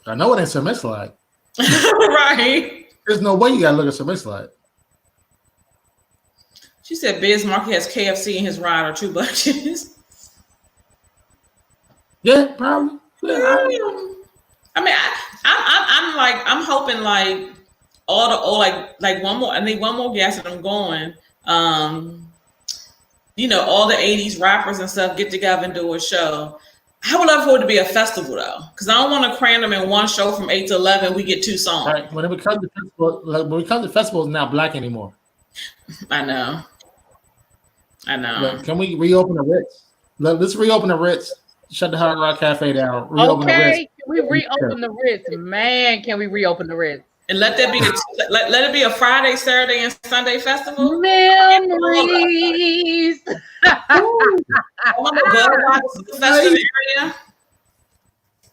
I know it ain't Sir Mix-a-Lot. Right. There's no way you gotta look at Sir Mix-a-Lot. She said Biz Markie has KFC in his ride or 2 bunches. Yeah, probably. Yeah. I mean, I'm hoping like like one more. I need one more guest, and I'm going. All the '80s rappers and stuff get together and do a show. I would love for it to be a festival though, because I don't want to cram them in one show from 8 to 11. We get 2 songs. Right. When it comes to festivals, it's not black anymore. I know. Look, can we reopen the Ritz? Let's reopen the Ritz. Shut the Hard Rock Cafe down. Reopen the Ritz. Can we reopen the Ritz? Man, can we reopen the Ritz? And let that be let it be a Friday, Saturday, and Sunday festival. Memories.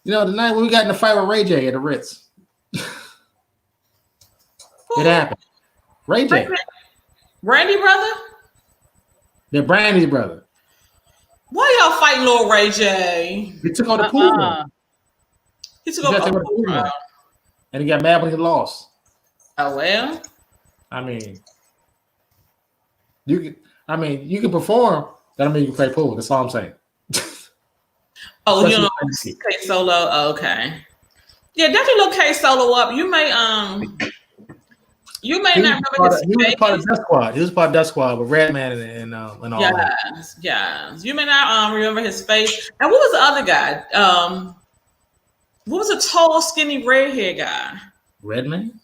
The night when we got in the fight with Ray J at the Ritz. It happened. Ray J. Randy brother? They're Brandy's brother. Why y'all fighting Lil Ray J? He took on the pool. He took on the pool. And he got mad when he lost. Oh well. I mean, you can perform. That don't mean you can play pool. That's all I'm saying. K Solo. Oh, okay. Yeah, definitely look K Solo up. You may not remember his face. He was part of Death Squad. He was part of Death Squad with Redman and all that. Yes. You may not remember his face. And what was the other guy? What was a tall, skinny, redhead guy? Redman?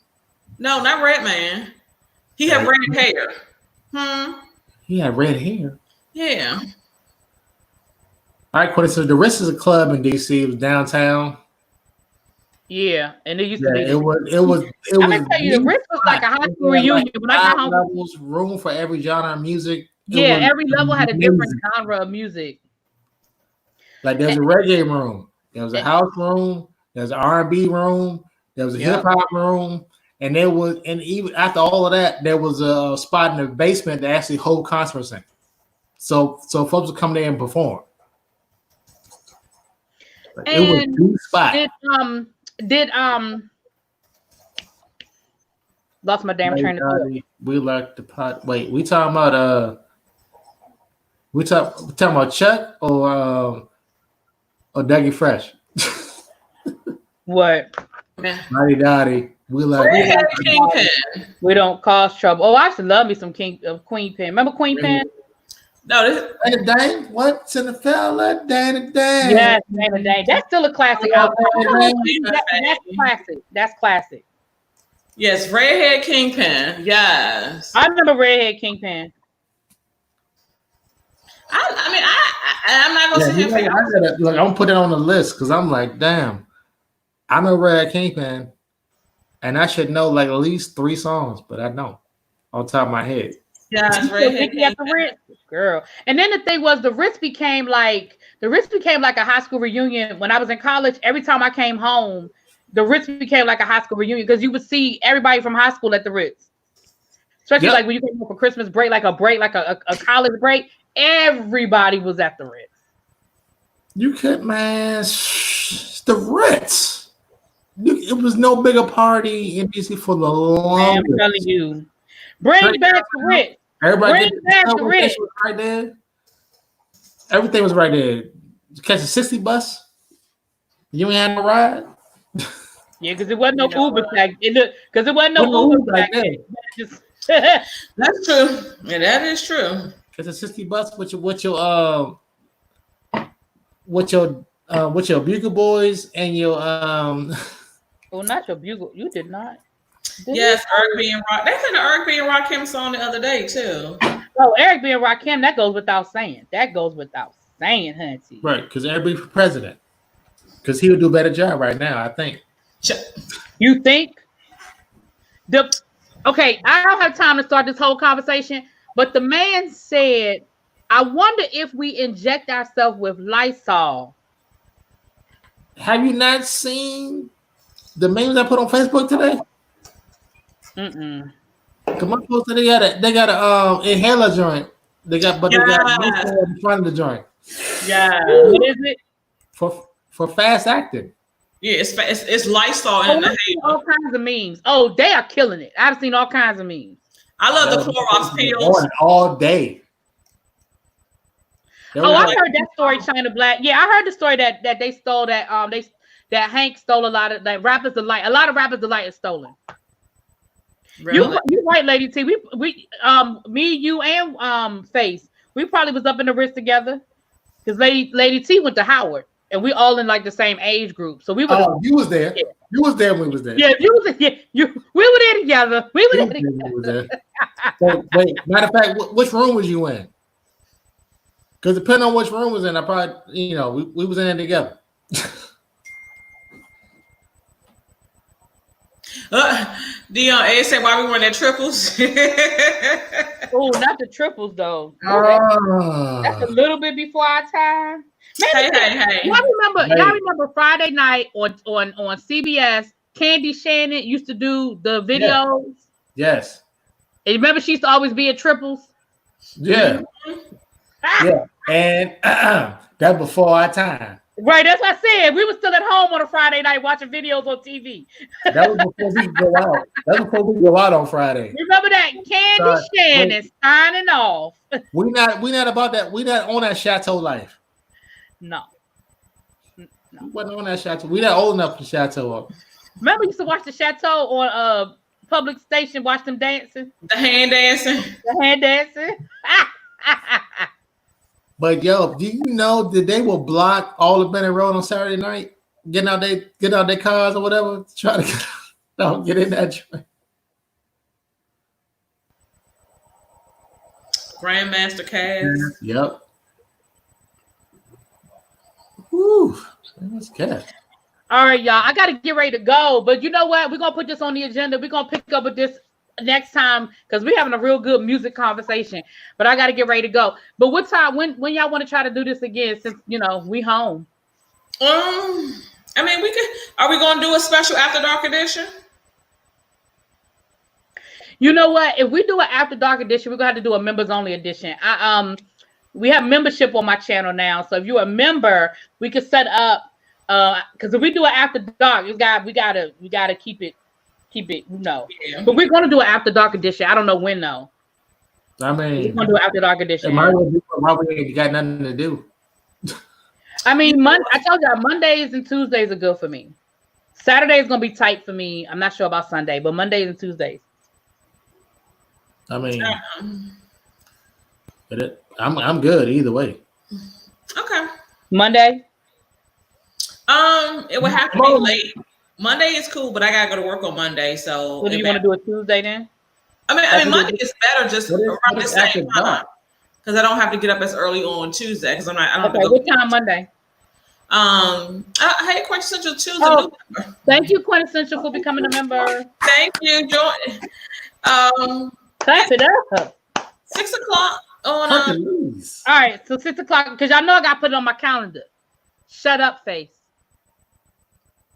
No, not Redman. He had red hair. He had red hair. Yeah. All right, Quinn. So the Ritz is a club in DC. It was downtown. Yeah, and it used to be. It was. I'm gonna tell you, the Ritz was like a high school reunion. When I got home, levels, room for every genre of music. Every level had a different genre of music. Like there's a reggae room, there was a house room, there was an R&B room, there was a hip hop room, and even after all of that, there was a spot in the basement that actually hold concerts in. So folks would come there and perform. It was two spots. Lost my damn train of thought. We like the pot. Wait, we talking about we talking about Chuck or Dougie Fresh? What? Mighty Dottie. We like Kingpin. We don't cause trouble. Oh, I used to love me some Queen Pen. Remember Queen Pen? No, this Dang, what's in the fella? Dang. Yes, Dang. That's still a classic album. That's classic. That's classic. Yes, Redhead Kingpin. Yes. I remember Redhead Kingpin. I'm not gonna sit here. I'm gonna put it on the list because I'm like, damn. I know Redhead Kingpin. and I should know like at least 3 songs, but I don't on top of my head. Yeah, at the Ritz, girl. And then the thing was, the Ritz became like a high school reunion. When I was in college, every time I came home, the Ritz became like a high school reunion because you would see everybody from high school at the Ritz. Especially like when you came home for Christmas break, like a college break, everybody was at the Ritz. You could, man, the Ritz. It was no bigger party in DC for the longest. I'm telling you, bring back the Ritz. Everybody bring back the Ritz. Right there. Everything was right there. You catch a 60 bus. You ain't had no ride. Yeah, because it wasn't no Uber back. Because it wasn't no Uber back then. That's true. Yeah, that is true. Catch a 60 bus with your Bugle Boys and your Oh, not your Bugle. You did not. Yes, Eric B. and Rock. They played the Eric B. and Rakim song the other day too. Oh, Eric B. and Rakim, that goes without saying. Hunty. Right, because Eric B. for president. Because he would do a better job right now, I think. You think? Okay, I don't have time to start this whole conversation, but the man said, I wonder if we inject ourselves with Lysol. Have you not seen the memes I put on Facebook today? Come on, folks, they got a inhaler joint. They got in front of the joint. Yeah. What is it? For fast acting. Yeah, it's Lysol in the hair. All kinds of memes. Oh, they are killing it. I've seen all kinds of memes. I love the Clorox pills. All day. I heard that story, China Black. Yeah, I heard the story that they stole that that Hank stole a lot of that Rappers Delight. A lot of Rappers Delight is stolen. Really? You right, Lady T. We me, you, and Face. We probably was up in the Ritz together because Lady T went to Howard. And we all in like the same age group, so we were. Oh, you was there. Yeah. You was there when we was there. Yeah, you was. Yeah, we were there together. We were there together. So, wait, matter of fact, which room was you in? Because depending on which room was in, I probably, we was in it together. Dion A said, "Why we wearing that triples?" Oh, not the triples though. That's a little bit before our time. Hey. Y'all remember Friday night on CBS, Candy Shannon used to do the videos? Yes. And remember she used to always be at triples? Yeah. Yeah. And that before our time. Right, that's what I said. We were still at home on a Friday night watching videos on TV. That was before we go out. That was before we go out on Friday. Remember that Candy Shannon signing off. We not about that. We not on that chateau life. No. We wasn't on that chateau. We not old enough for chateau. Remember, we used to watch the chateau on public station, watch them dancing. The hand dancing. But yo, do you know that they will block all of Bennett Road on Saturday night? Getting out their cars or whatever, try to get in that train. Grandmaster Cass. Yep. Woo, that's good. All right, y'all. I gotta get ready to go, but you know what? We're gonna put this on the agenda. We're gonna pick up with this next time because we're having a real good music conversation. But I gotta get ready to go. But what time? When y'all want to try to do this again? Since we home. I mean, we could. Are we gonna do a special After Dark edition? You know what? If we do an After Dark edition, we're gonna have to do a members only edition. We have membership on my channel now, so if you're a member, we could set up. Because if we do an After Dark, we gotta keep it. Yeah. But we're gonna do an After Dark edition. I don't know when though. I mean, we're gonna do an After Dark edition. Why we got nothing to do? I mean, I told y'all Mondays and Tuesdays are good for me. Saturday is gonna be tight for me. I'm not sure about Sunday, but Mondays and Tuesdays. I mean, I'm good either way. Okay. Monday. It would have to be late. Monday is cool, but I gotta go to work on Monday. So do you want to do a Tuesday then? I mean, Monday is better just around the same time because I don't have to get up as early on Tuesday because I'm not. I don't. Okay, what time Monday? Hey, Quintessential Tuesday. Oh, thank you, Quintessential, for becoming a member. Thank you, Joy. Clap it up. 6 o'clock on. All right, so 6 o'clock, because y'all know I got to put it on my calendar. Shut up, Face.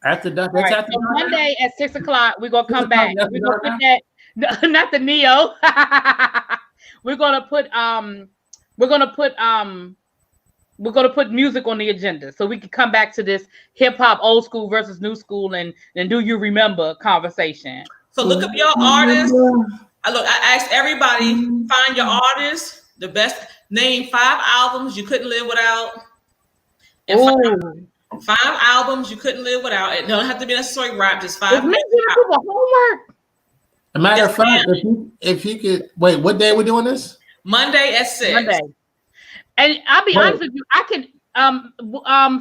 After that, right, after so Monday at 6 o'clock, we're gonna come back. We're gonna put that, not the Neo. We're gonna put music on the agenda so we can come back to this hip hop old school versus new school and do you remember conversation. So look up your artists. I asked everybody, find your artists, the best, name 5 albums you couldn't live without. And 5 albums you couldn't live without. It don't have to be necessarily rap, just 5. Homework. A matter of fact, if you could wait, what day are we doing this? Monday at 6. Monday. And I'll be honest with you, I can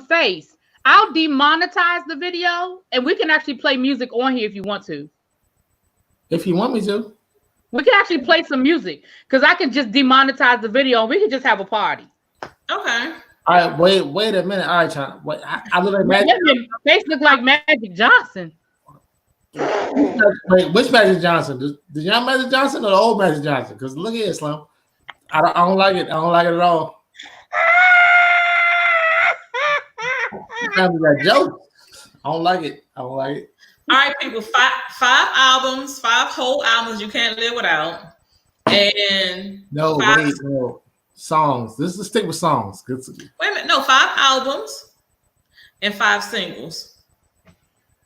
Face. I'll demonetize the video and we can actually play music on here if you want to. If you want me to. We can actually play some music because I can just demonetize the video and we can just have a party. Okay. All right, wait a minute. All right, China. Wait, I look like Magic. Face look like Magic Johnson. Wait, which Magic Johnson? The young Magic Johnson or the old Magic Johnson? Because look here, Slim. I don't like it. I don't like it at all. That joke. I don't like it. All right, people. 5 albums, 5 whole albums you can't live without. And no, songs. This is stick with songs. Wait a minute. No, 5 albums and 5 singles.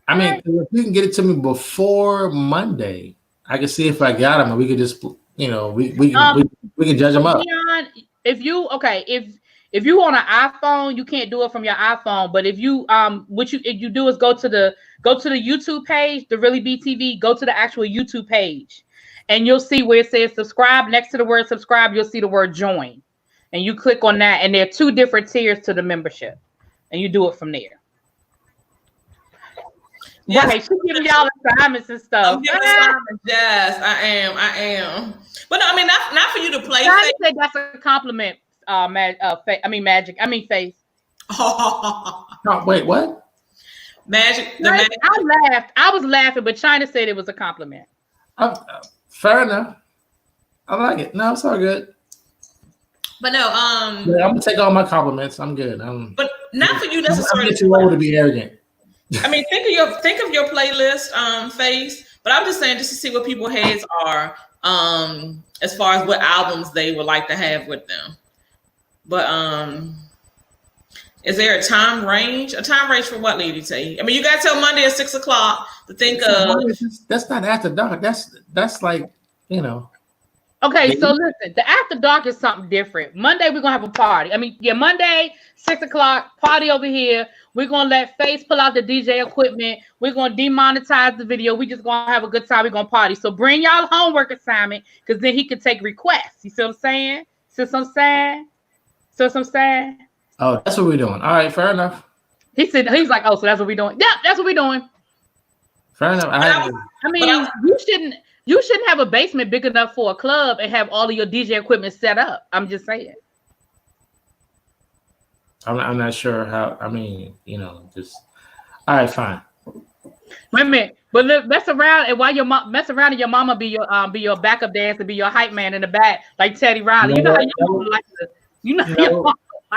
I mean, if you can get it to me before Monday, I can see if I got them, and we could just, we can judge them up. If you on an iPhone, you can't do it from your iPhone. But if you what you do is go to the YouTube page, the ReallyB TV. Go to the actual YouTube page, and you'll see where it says subscribe. Next to the word subscribe, you'll see the word join, and you click on that. And there are 2 different tiers to the membership, and you do it from there. Yes. Right, she's giving y'all assignments and stuff. I'm giving assignments. Yes, I am. But no, I mean, not for you to play. I say that's a compliment. Face. No, wait, what? Magic. I laughed. I was laughing, but China said it was a compliment. Fair enough. I like it. No, it's all good. But no, I'm gonna take all my compliments. I'm good. But not for you necessarily. I'm too old to be arrogant. I mean, think of your playlist, Face. But I'm just saying, just to see what people's heads are, as far as what albums they would like to have with them. But is there a time range? A time range for what, Lady T? I mean, you got till Monday at 6 o'clock to think of. That's not after dark. That's like, Okay, so listen, the after dark is something different. Monday we're gonna have a party. Monday 6 o'clock party over here. We're gonna let Face pull out the DJ equipment. We're gonna demonetize the video. We just gonna have a good time. We're gonna party. So bring y'all homework assignment because then he can take requests. You see what I'm saying? See what I'm saying? Oh, that's what we're doing. All right, fair enough. He's like, oh, so that's what we're doing. Yeah, that's what we're doing. Fair enough. You shouldn't have a basement big enough for a club and have all of your DJ equipment set up. I'm just saying. I'm not sure how. Just all right, fine. Wait a minute, but mess around and while mess around and your mama be your backup dancer, be your hype man in the back like Teddy Riley. You know how your mama like to.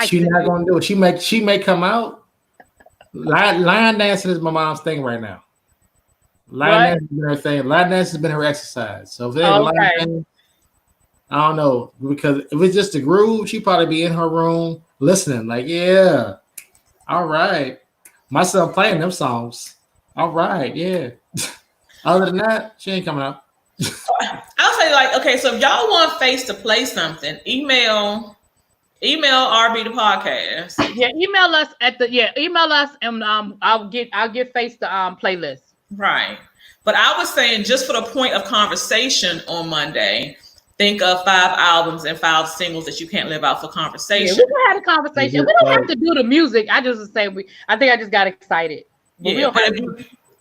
She's not gonna do it. She may come out. Line dancing is my mom's thing right now. Line dancing has been her thing. Line dancing has been her exercise. So if line dancing, I don't know, because if it's just a groove, she'd probably be in her room listening. Like, yeah, all right. My son playing them songs. All right, yeah. Other than that, she ain't coming out. I'll say, okay, so if y'all want Face to play something, email ReallyB the Podcast. Yeah, email us and I'll get Face the playlist. Right. But I was saying, just for the point of conversation on Monday, think of 5 albums and 5 singles that you can't live out for conversation. Yeah, we can have a conversation. We don't have to do the music. I just say I think I just got excited. But yeah,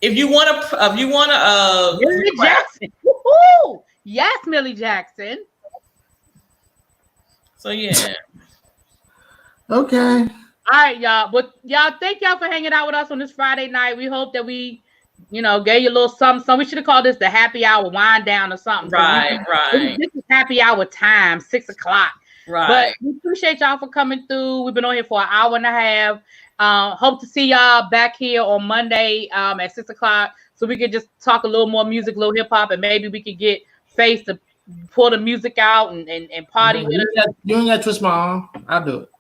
if you want to, Millie Jackson. Woo-hoo! Yes, Millie Jackson. So yeah. Okay. All right, y'all. But y'all, thank y'all for hanging out with us on this Friday night. We hope that we, gave you a little something. So we should have called this the happy hour wind down or something. Right. This is happy hour time, 6 o'clock. Right. But we appreciate y'all for coming through. We've been on here for an hour and a half. Hope to see y'all back here on Monday at 6 o'clock, so we could just talk a little more music, a little hip hop, and maybe we could get Face to pull the music out and party with us. You ain't got to twist my arm. I'll do it.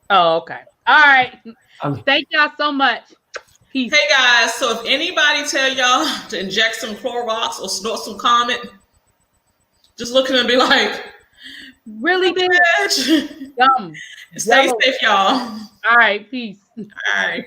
Oh, okay. All right. Thank y'all so much. Peace. Hey guys, so if anybody tell y'all to inject some Clorox or snort some Comet, just look at them and be like, really, bitch? Dumb. Stay safe, y'all. All right. Peace. All right.